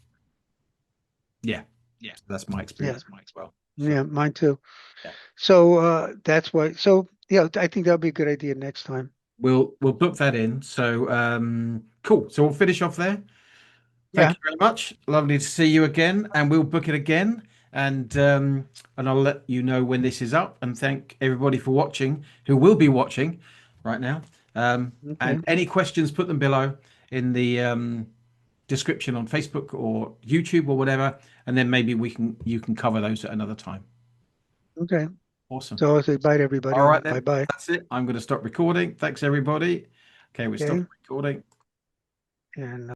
yeah, Yeah. that's my Yeah. experience as well. So Yeah, mine too. yeah, So that's why. So yeah, I think that'll be a good idea next time. we'll book that in. So cool. So we'll finish off there. Thank Yeah. you very much. Lovely to see you again, and we'll book it again. And I'll let you know when this is up. And thank everybody for watching, who will be watching right now. Okay. And any questions, put them below in the description on Facebook or YouTube or whatever, and then maybe we can you can cover those at another time. Okay. Awesome. So I'll say bye to All everybody. right Bye then. bye. That's it. I'm going to stop recording. Thanks everybody. Okay, we stop Okay. recording. And